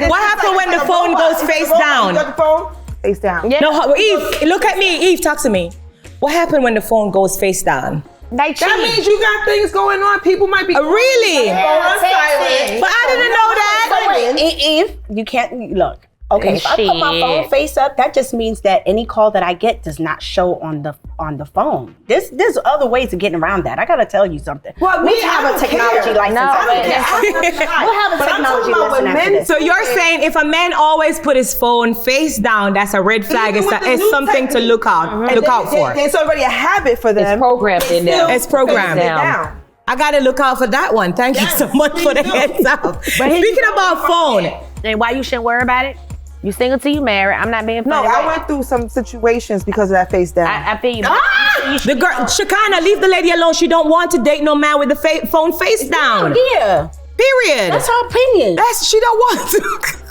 What happened when the phone goes face down? You got the phone? Face down. Yeah. No, Eve, look at me. Eve, talk to me. What happened when the phone goes face down? They cheat. That means you got things going on. People might be. Really? On silent. But I didn't know that. Wait, Eve, you can't look. Okay, if I put my phone face up, that just means that any call that I get does not show on the phone. There's other ways of getting around that. I gotta tell you something. Well, we have a technology license. We'll have a technology lesson after this. So you're saying if a man always put his phone face down, that's a red flag. It's something to look out for. It's already a habit for them. It's programmed in there. It's programmed. Down. I gotta look out for that one. Thank you so much for the heads up. Speaking about phone. And why you shouldn't worry about it? You single till you married. I'm not being funny. No, I went through some situations because of that face down. I feel you. The girl, Shekinah, leave the lady alone. She don't want to date no man with the phone face down. Yeah. Period. That's her opinion. She don't want to.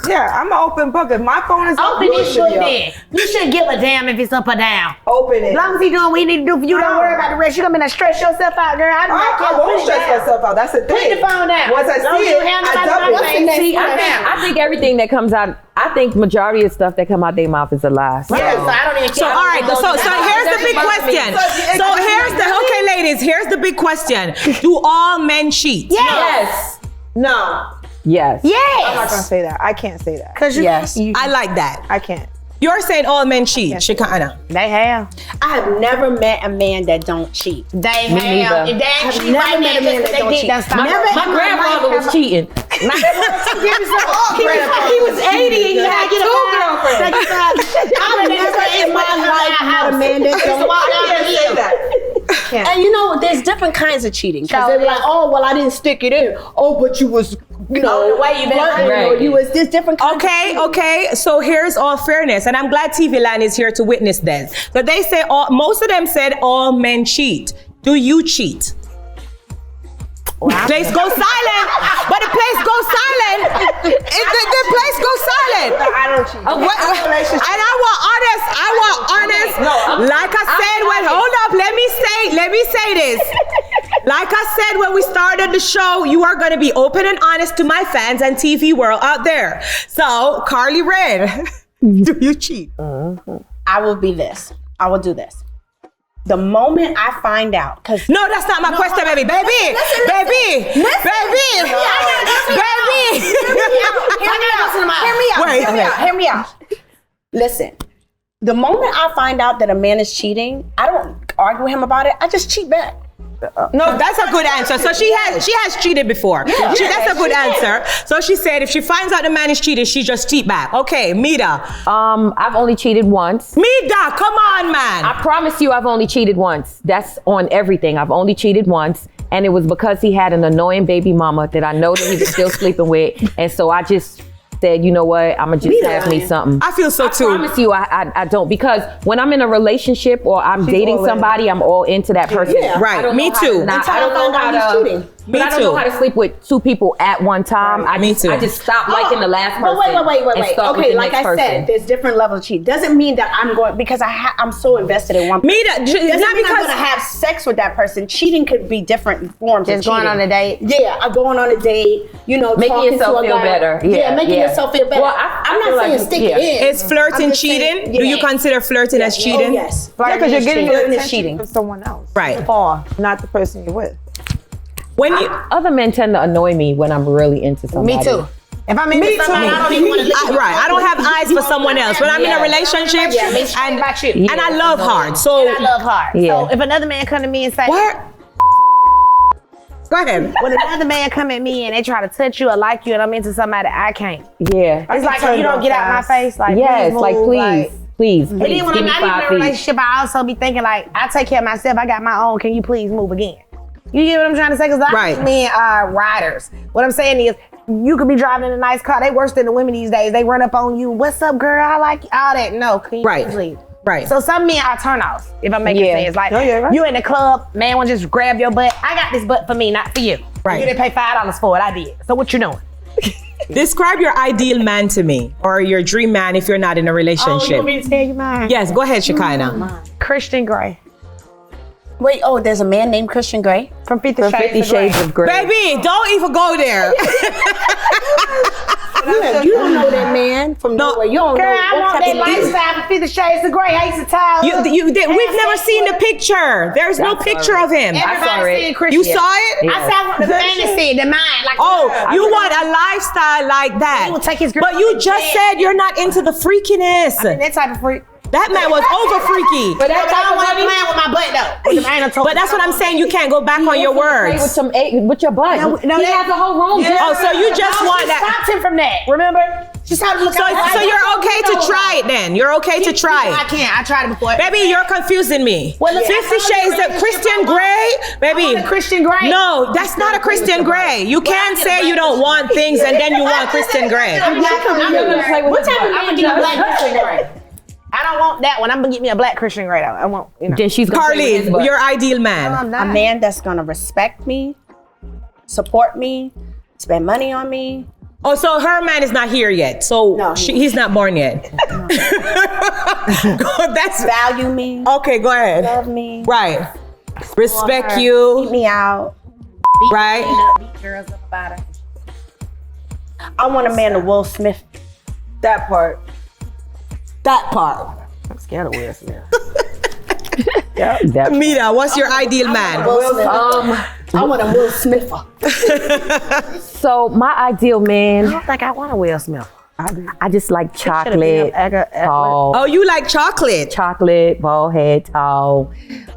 Yeah, I'm an open book. If my phone is up, Open yours it should be should up. be. You shouldn't give a damn if it's up or down. Open it. As long as he doing what he need to do for you, don't worry about the rest. You're gonna stress yourself out, girl. I won't stress myself out. That's the thing. Put the phone down. Once I see it, I double it. See, I think everything that comes out, I think majority of stuff that come out their mouth is a lie. So. Yeah, so I don't even care. So all right, so here's the big question. Okay, ladies, here's the big question. Do all men cheat? Yes. No. Yes. I'm not gonna say that. I can't say that. Cause yes. I like that. I can't. You're saying all men cheat, Shekinah. They have. I have never met a man that don't cheat. They neither. have. If they ain't I've cheat never right met a now, man just that don't they cheat. did, that's fine. My grandfather was cheating. He was 80 and he had to get a girlfriend. I've never in my life met a man that don't cheat. And you know, there's different kinds of cheating. Because they're like, oh, well, I didn't stick it in. Oh, but you was, you know, the way you been flirting, right. or you was this different kinds of cheating. Okay. So here's all fairness, and I'm glad TV Land is here to witness this. But they say most of them said all men cheat. Do you cheat? Place goes silent, but the place goes silent. The place goes silent. I don't cheat. And I want honest. Like I said, hold up, let me say this. Like I said when we started the show, you are going to be open and honest to my fans and TV world out there. So, Karlie Redd, do you cheat? I will be this. I will do this. The moment I find out, because No, that's not my question, baby. Baby. Hear me out. Listen, the moment I find out that a man is cheating, I don't argue with him about it. I just cheat back. No, that's a good answer. So she has cheated before. That's a good answer. So she said if she finds out the man is cheating, she just cheat back. Okay, Meda. I've only cheated once. Meda, come on, man. I promise you I've only cheated once. That's on everything. I've only cheated once. And it was because he had an annoying baby mama that I know that he was still sleeping with. And so I just said, you know what, I'm gonna just have me something. I feel so too. I promise you I don't, because when I'm in a relationship or I'm dating somebody, I'm all into that person. Yeah. Right, me too. I don't know how to. But I don't know how to sleep with two people at one time. Right. Me too. I just stopped liking the last person. But wait. and start with Okay, the like next I person. said, there's different levels of cheat. Doesn't mean that I'm going, because I'm so invested in one person. Meda, Doesn't not mean I'm because going to have sex with that person. Cheating could be different forms Just of going cheating. on a date. Yeah, going on a date, you know, Making talking yourself to a feel guy. better. Yeah, making Yeah. yourself feel better. Well, I'm feel not saying like stick yeah. it in. is flirting I'm just cheating? saying, Do you yeah. consider flirting as cheating? Oh, yes. Yeah, because you're getting the Flirting is attention cheating. from someone else. Right. Or not the person you're with. When you Other men tend to annoy me when I'm really into somebody. Me too. If I'm into somebody, I don't even want to listen. I don't have eyes for someone else. When I'm in a relationship, and I love hard. So I love hard. Yeah. So if another man come to me and say, what? Go ahead. When another man come at me and they try to touch you or like you and I'm into somebody, I can't. Yeah. It's like you don't get out my face. Like, Yes, please like move, please. But then when give I'm me not 5 even in a feet. relationship, I also be thinking like, I take care of myself. I got my own. Can you please move again? You get what I'm trying to say? Because a lot Right. of men are riders. What I'm saying is, you could be driving in a nice car. They worse than the women these days. They run up on you. What's up, girl? I like you. All that. No, can you Right. please? Right. So some men are turn-offs, if I'm making sense. Like, right. you in the club, man will just grab your butt. I got this butt for me, not for you. Right. You didn't pay $5 for it. I did. So what you doing? Describe your ideal man to me, or your dream man if you're not in a Oh, you relationship. want me to tell you mine? Yes, go ahead, Shekinah. Christian Grey. Wait, there's a man named Christian Grey? From 50 Shades of Grey. Baby, don't even go there. You don't know that man from nowhere. You don't Girl, know I what want type that of lifestyle for 50 Shades of Grey. I used to tell We've never seen the picture. There's no picture of him. everybody saying Christian. You saw it? I said I want the fantasy, the mind. Like, Oh, you want a lifestyle like that. He will take his girl But you to just bed. said you're not into the freakiness. that type of freak. That man was over freaky. But I don't want to play with my butt though. But that's what I'm saying. You can't go back on your Play words. with your butt. No, he has a whole room. Oh, so you just want that. Stopped him from that. Remember? She tried to look So you're okay to try it then. You're okay to try I it. can't. I tried it before. Baby, you're confusing me. Well, look, 50 Shades of Christian Grey? Baby. Christian Grey. No, that's not a Christian Grey. You can't say you don't want things and then you want Christian Grey. I'm gonna play with what type of I'm gonna get a black Christian Grey. I don't want that one. I'm gonna get me a black Christian Grey though. I want, Then she's gonna play with Karlie, his butt. your ideal man. I'm not. A man that's gonna respect me, support me, spend money on me. Oh, so her man is not here yet. So No. he's not born yet. That's Value me, okay. Go ahead. love me, Right. Respect keep you. me out. Right. Beat girls up about her. I want a man to Will Smith. That part. That part. I'm scared of Will Smith. Meda, what's your ideal man? I want a Will Smither. So my ideal I man, don't think I want a Will Smith. I just like chocolate, tall, Oh, you like chocolate? chocolate, bald head, tall.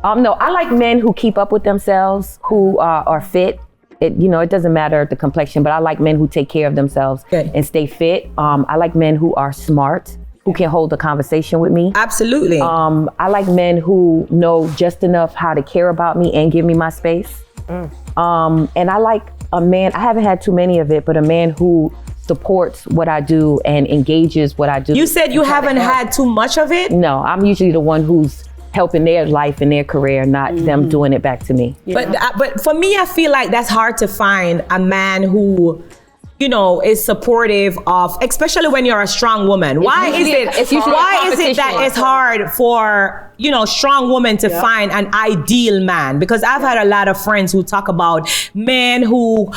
No, I like men who keep up with themselves, who are fit. It doesn't matter the complexion, but I like men who take care of themselves Good. and stay fit. I like men who are smart, who can hold a conversation with me. Absolutely. I like men who know just enough how to care about me and give me my space. And I like a man, I haven't had too many of it, but a man who supports what I do and engages what I do. You said you haven't had too much of it? No, I'm usually the one who's helping their life and their career, not them doing it back to me. But for me, I feel like that's hard to find a man who, is supportive of, especially when you're a strong woman. Why is it that it's hard for, strong women to find an ideal man? Because I've had a lot of friends who talk about men who,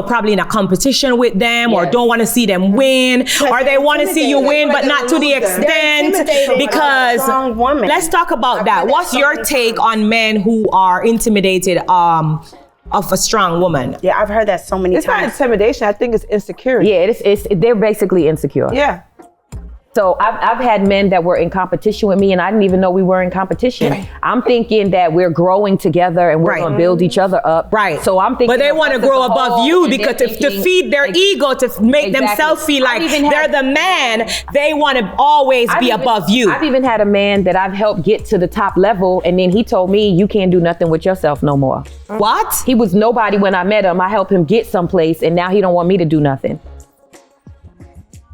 probably in a competition with them or don't want to see them win, or they want to see you win, but not to the extent. Because Strong woman. let's talk about that. What's your take on men who are intimidated of a strong woman? Yeah, I've heard that so many It's not times. intimidation. I think it's insecurity. Yeah, they're basically insecure. Yeah. So I've had men that were in competition with me, and I didn't even know we were in competition. I'm thinking that we're growing together and we're Right. going to build each other up. Right. So I'm thinking, but they want to grow above you and because they're to thinking- feed their ego, to make Exactly. themselves feel like I've even they're had- the man. They want to always be above you. I've even had a man that I've helped get to the top level, and then he told me, "You can't do nothing with yourself no more." What? He was nobody when I met him. I helped him get someplace, and now he don't want me to do nothing.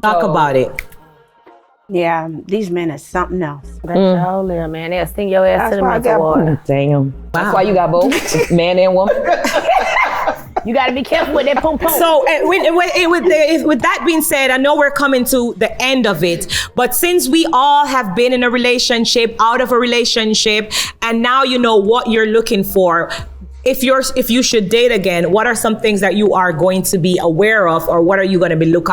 Talk about it. Yeah, these men is something else. That's all there, man. They'll sting your ass to the why I mental got water. Damn. That's why you got both, man and woman. You got to be careful with that pum pum. So with that being said, I know we're coming to the end of it, but since we all have been in a relationship, out of a relationship, and now you know what you're looking for, if you should date again, what are some things that you are going to be aware of, or what are you going to look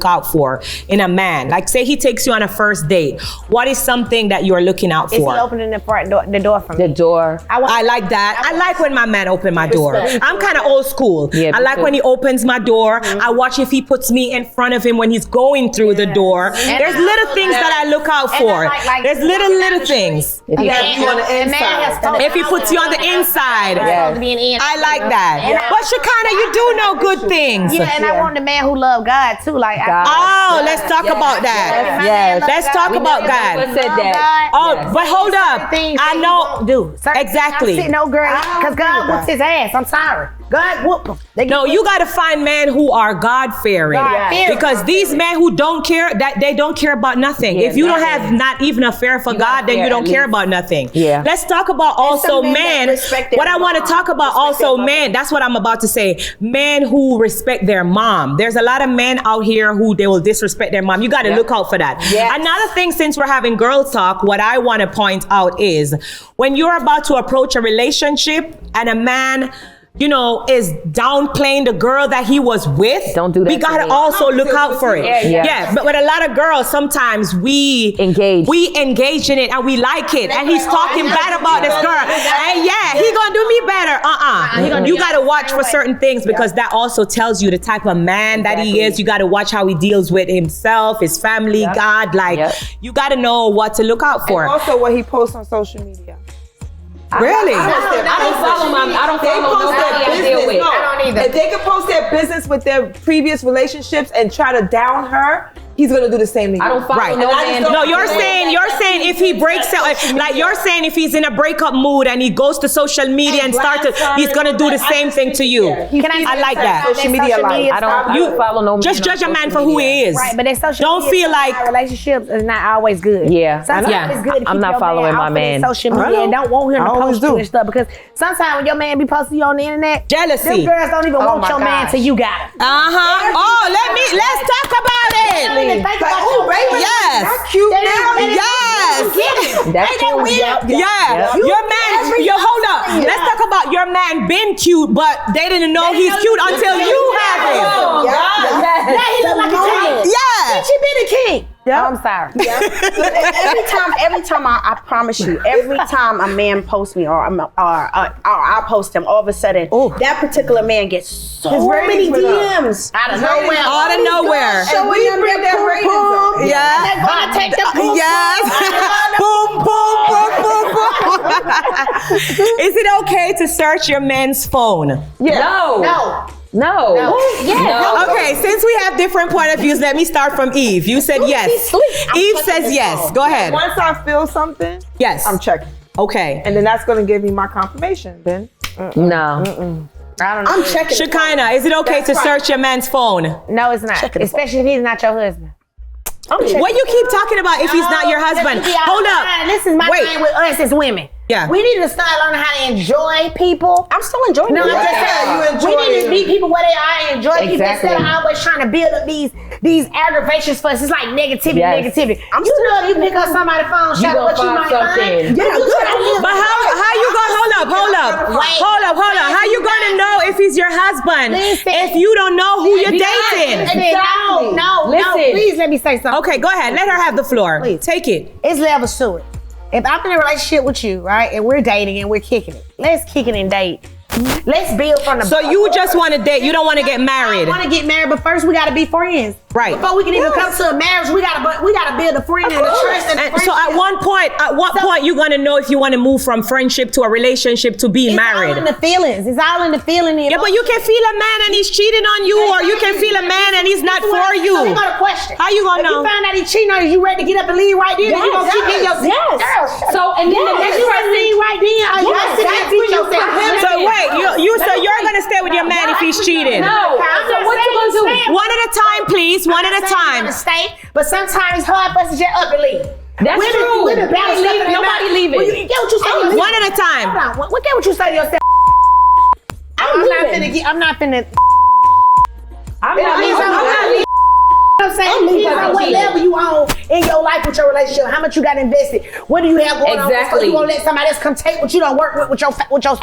out for in a man? Like, say he takes you on a first date, what is something that you are looking out Is he for? opening the door for me? The door. I like that. I like when my man open my door. I'm kind of old school. Yeah, I like when he opens my door. I watch if he puts me in front of him when he's going through the door. There's little things that I look out for. like There's little things. If you- You on the inside. If he puts you on the inside, side. Supposed to be an end. I like that. But Shekinah, you do know good things. Yeah, and I want the man who love God too. Like, Let's talk about that. Yes. Let's talk about God. Who said that? Oh, but hold up. I know. Exactly. No girl, because God whooped his ass. I'm sorry. God whooped him. No, you got to find men who are God-fearing. Because these men who don't care, that they don't care about nothing. If you don't have not even a fear for God, then you don't care about nothing. Yeah. Let's talk about also men. What I want to talk about also men, that's what I'm about to say. Men who respect their mom. There's a lot of men out here who they will disrespect their mom. You got to look out for that. Another thing, since we're having girl talk, what I want to point out is when you're about to approach a relationship and a man, you know, is downplaying the girl that he was with. Don't do that. We gotta also look out for it. Yeah, but with a lot of girls, sometimes we engage in it and we like it. And he's talking bad about this girl. And he gonna do me better. You gotta watch for certain things because that also tells you the type of man that he is. You gotta watch how he deals with himself, his family, God. Like, you gotta know what to look out for. And also what he posts on social media. Really? I don't follow nobody I deal with. I don't either. If they can post their business with their previous relationships and try to down her, he's gonna do the same thing. I don't follow no man. No, you're saying if he breaks out, like you're saying if he's in a breakup mood and he goes to social media and he's gonna do the same thing to you. I like that. Social media life. I don't follow no man. Just judge a man for who he is. Right, but that social don't media feel like relationships is not always good. Sometimes it's good to I'm keep not your following man my off of man. social media and don't want him to post you and stuff because sometimes when your man be posting you on the internet, jealousy. Them girls don't even want your man till you got it. Let's talk about it. Yes. That's cute now. Yes. That's cute. Your man, hold up. Let's talk about your man been cute, but they didn't know he's cute until you have him. He look like a king. Yeah. She been a king. I'm sorry. Every time I promise you, every time a man posts me or I post him, all of a sudden that particular man gets so many DMs Out of nowhere. So we bring that ratings up. They're gonna take the poop. Boom, boom, boom, boom, boom. Is it okay to search your man's phone? No. Okay, since we have different point of views, let me start from Eve. You said yes. Eve says yes. Go ahead. Once I feel something, yes, I'm checking. Okay. And then that's going to give me my confirmation. Then no. I don't know. I'm checking. Shekinah, is it okay to search your man's phone? No, it's not. Especially if he's not your husband. What you keep talking about if he's not your husband? Hold up. This is my thing with us as women. Yeah. We need to start learning how to enjoy people. I'm still enjoying it. I'm just saying. We need to meet people where they are and enjoy people instead of always trying to build up these aggravations for us. It's like negativity. If you pick up somebody's phone, shout out what you might find. But how you gonna hold up? How you gonna know if he's your husband if you don't know who you're dating? No. Please let me say something. Okay, go ahead. Let her have the floor. Please. Take it. It's levels to it. If I'm in a relationship with you, right, and we're dating and we're kicking it, let's kick it and date. Let's build from the. So you just want to date? You don't want to get married? I want to get married, but first we got to be friends. Right. Before we can even come to a marriage, we gotta build a friend and a trust and a friendship. So at what point you gonna know if you want to move from friendship to a relationship to being married? It's all in the feelings. It's all in the feeling. Yeah, but you can feel a man and he's cheating on you, or you can feel a man and he's not for you. So we got a question. How you gonna know? If you find out he's cheating on you, you ready to get up and leave right then? You gonna keep getting your girl. So and then the next you ready to leave right then? So wait, so you're gonna stay with your man if he's cheating? No. So what you gonna do? One at a time, please. One at a time. Stay, but sometimes it's hard for us to just up and leave. That's true. Nobody leaving. Get what you say. One at a time. Hold on. Get what you say to yourself. I'm not finna. I'm not leaving. I'm saying, depends on what level you on in your life with your relationship. How much you got invested? What do you have going on? Exactly. You gonna let somebody else come take what you don't work with your spouse?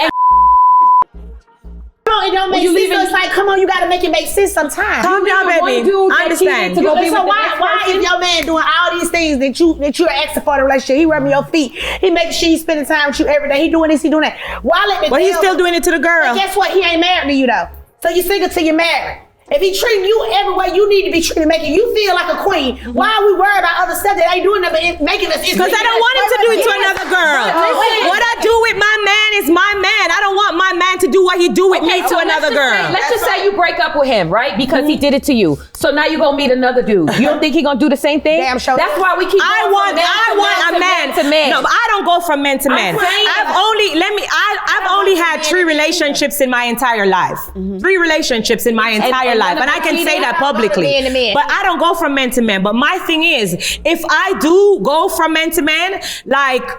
It don't make sense. So it's like, come on, you gotta make it make sense sometimes. Calm down, baby. I understand. So why if your man doing all these things that you're asking for in a relationship, he rubbing your feet, he making sure he's spending time with you every day, he doing this, he doing that. Why let me? But he's still doing it to the girl. But guess what? He ain't married to you though. So you single till you're married. If he treating you every way you need to be treated, making you feel like a queen, why are we worried about other stuff that ain't doing nothing but making us? Because I don't want him to do it to another girl. What I do with my man is my man. I don't want my what he do with me to another girl. Let's just say you break up with him, right? Because he did it to you. So now you're gonna meet another dude. You don't think he gonna do the same thing? Damn sure. That's why we keep. I want a man to man. No, but I don't go from men to men. I've only had 3 relationships in my entire life. 3 relationships in my entire life, and I can say that publicly. But I don't go from men to men. But my thing is, if I do go from men to men, like,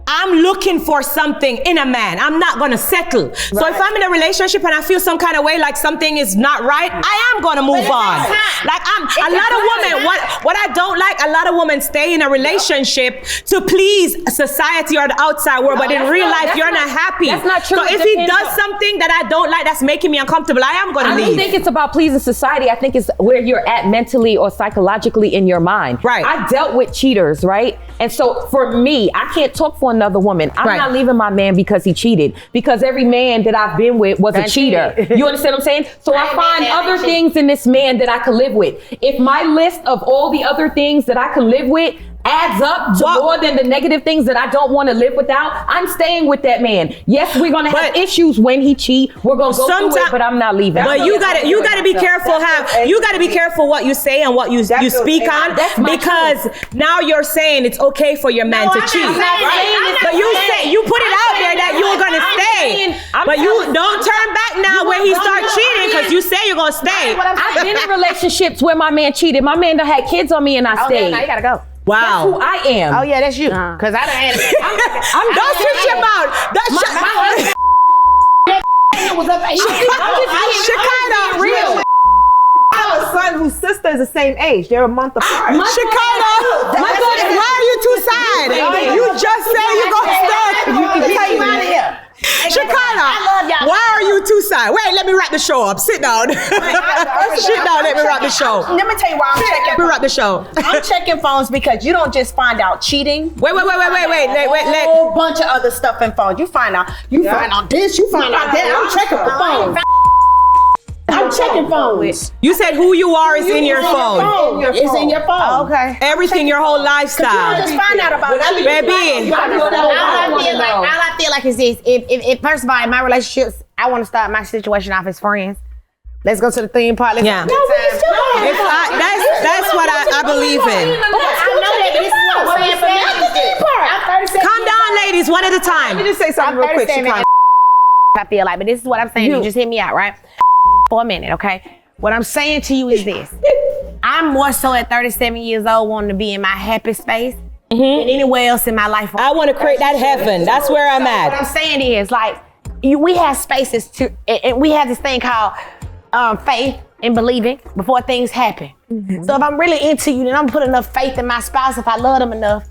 I'm looking for something in a man. I'm not gonna settle. Right. So if I'm in a relationship and I feel some kind of way, like something is not right, I am gonna move on. Like a lot of women, what I don't like, a lot of women stay in a relationship to please society or the outside world, but in real life, you're not happy. That's not true. So if he does something that I don't like, that's making me uncomfortable, I am gonna leave. I don't think it's about pleasing society. I think it's where you're at mentally or psychologically in your mind. Right. I've dealt with cheaters, right? And so for me, I can't talk for another woman. I'm not leaving my man because he cheated, because every man that I've been with was a cheater. You understand what I'm saying? So I find other things in this man that I could live with. If my list of all the other things that I can live with adds up to more than the negative things that I don't want to live without, I'm staying with that man. Yes, we're gonna have issues when he cheat. We're gonna go through it, but I'm not leaving. But you gotta be careful. You gotta be careful what you say and what you speak on, because now you're saying it's okay for your man to cheat. But you put it out there that you're gonna stay. But you don't turn back now when he starts cheating, because you say you're gonna stay. I've been in relationships where my man cheated. My man done had kids on me and I stayed. Now you gotta go. Wow. That's who I am. Oh yeah, that's you. Cause I done had it. Don't switch your mouth. Shekinah, real. I have a son whose sister is the same age. They're a month apart. Shekinah, why are you two sides? You just say you're gonna stay. You out of here. Shekinah, why are you two sides? Wait, let me wrap the show up. Sit down. Sit down, let me wrap the show. Let me tell you why I'm checking. Let me wrap the show. I'm checking phones because you don't just find out cheating. Wait. A whole bunch of other stuff in phones. You find out this, you find out that. I'm checking the phone. I'm checking phones. You said who you are is in your phone. It's in your phone. Okay. Everything, your whole lifestyle. You just find out about it. Baby. All I feel like is this: if first of all, in my relationships, I want to start my situation off as friends. Let's go to the theme part. Let's that's what I believe in. I know that, but this is what I'm saying. Calm down, ladies, one at a time. Let me just say something real quick, Shekinah. I feel like, but this is what I'm saying. You just hear me out, right? For a minute, okay? What I'm saying to you is this. I'm more so at 37 years old wanting to be in my happy space than anywhere else in my life. I want to create that heaven. That's where I'm at. What I'm saying is, like, we have spaces to, and we have this thing called faith and believing before things happen. So if I'm really into you, then I'm putting enough faith in my spouse, if I love them enough,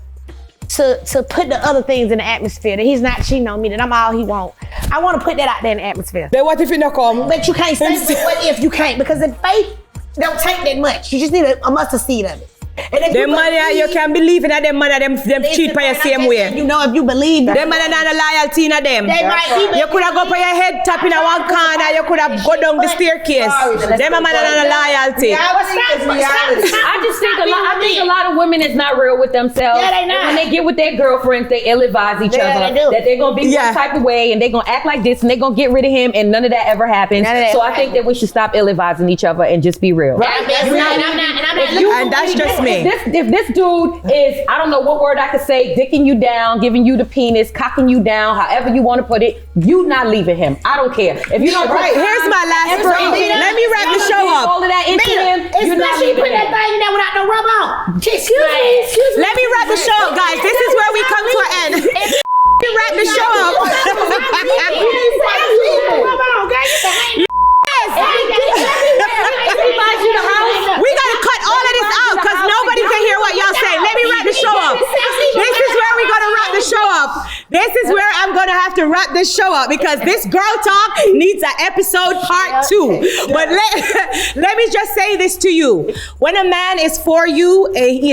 to put the other things in the atmosphere, that he's not cheating on me, that I'm all he wants. I want to put that out there in the atmosphere. Then what if it not come? But you can't say what if you can't, because in faith don't take that much. You just need a mustard seed of it. And if them money you can believe in them money, them cheat by the same way. You know, if you believe them money not a loyalty in them. They might be. You could have go for your head tap in a one corner, you could have go down the staircase. Them money not a loyalty. I just think a lot of women is not real with themselves. Yeah, they not. When they get with their girlfriends, they ill-advise each other that they're gonna be one type of way and they're gonna act like this and they're gonna get rid of him, and none of that ever happens. So I think that we should stop ill-advising each other and just be real. Right. And that's just me. If this dude is, I don't know what word I could say, dicking you down, giving you the penis, cocking you down, however you want to put it, you not leaving him. I don't care. If you don't here's my last word. Let me wrap the show up. All of that into him, you're not leaving him. That thing in there without no rub on. Excuse me. Let me wrap the show up, guys. This is where we come to an end. Let me wrap the show up. We gotta cut all of this out because nobody can hear what y'all say. Let me wrap the show up. This is where we're gonna wrap the show up. This is where I'm gonna have to wrap this show up because this girl talk needs an episode part 2. But let me just say this to you. When a man is for you, he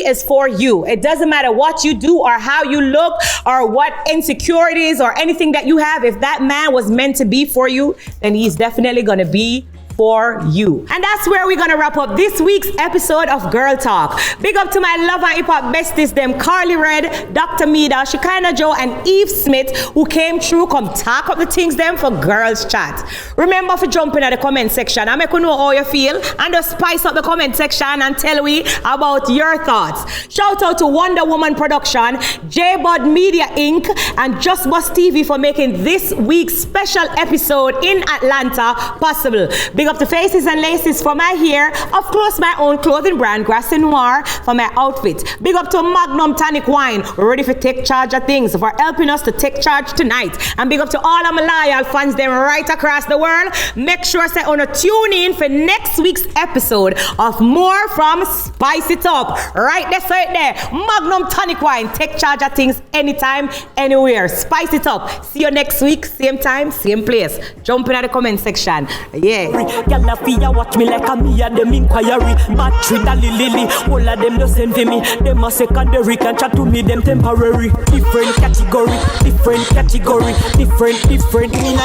is for you. It doesn't matter what you do or how you look or what insecurities or anything that you have. If that man was meant to be for you, then he's definitely gonna be for you. And that's where we're gonna wrap up this week's episode of Girl Talk. Big up to my love and hip hop besties, them Karlie Redd, Dr. Meda, Shekinah Joe, and Eve Smith, who came through, come talk up the things them for Girls Chat. Remember to jump in at the comment section. I make you know how you feel, and just spice up the comment section and tell we about your thoughts. Shout out to Wonder Woman Production, J-Bud Media Inc., and Just Bus TV for making this week's special episode in Atlanta possible. Big up to Faces and Laces for my hair. Of course, my own clothing brand, Grass and Noir, for my outfit. Big up to Magnum Tonic Wine. We're ready for take charge of things, for helping us to take charge tonight. And big up to all of my loyal fans them right across the world. Make sure say on a tune in for next week's episode of more from Spice It Up. Right there. Magnum Tonic Wine. Take charge of things anytime, anywhere. Spice it up. See you next week, same time, same place. Jump in at the comment section. Yeah. Y'all fear watch me like a me and them inquiry. Battery da lily. All of them just envy me. Them a secondary, can chat to me, them temporary. Different category. In a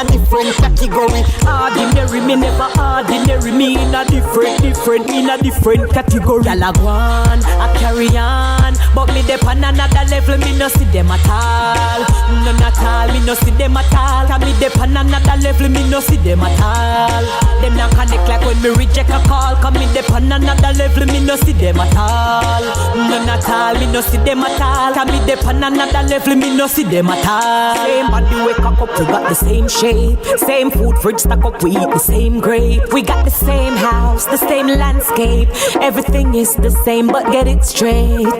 different category. Ordinary, me never ordinary. Me in a different category. Y'all a go on, I carry on. But me dep on another level, me no see them at all. None at all, me no see them at all. Cause me dep on another level, me no see them at all. Them not connect like when me reject a call. Cause me dep on another level, me no see them at all. None at all, me no see them at all. Cause me dep on another level, me no see them at all. Same body wake up, we got the same shape. Same food fridge stack up, we eat the same grape. We got the same house, the same landscape. Everything is the same, but get it straight.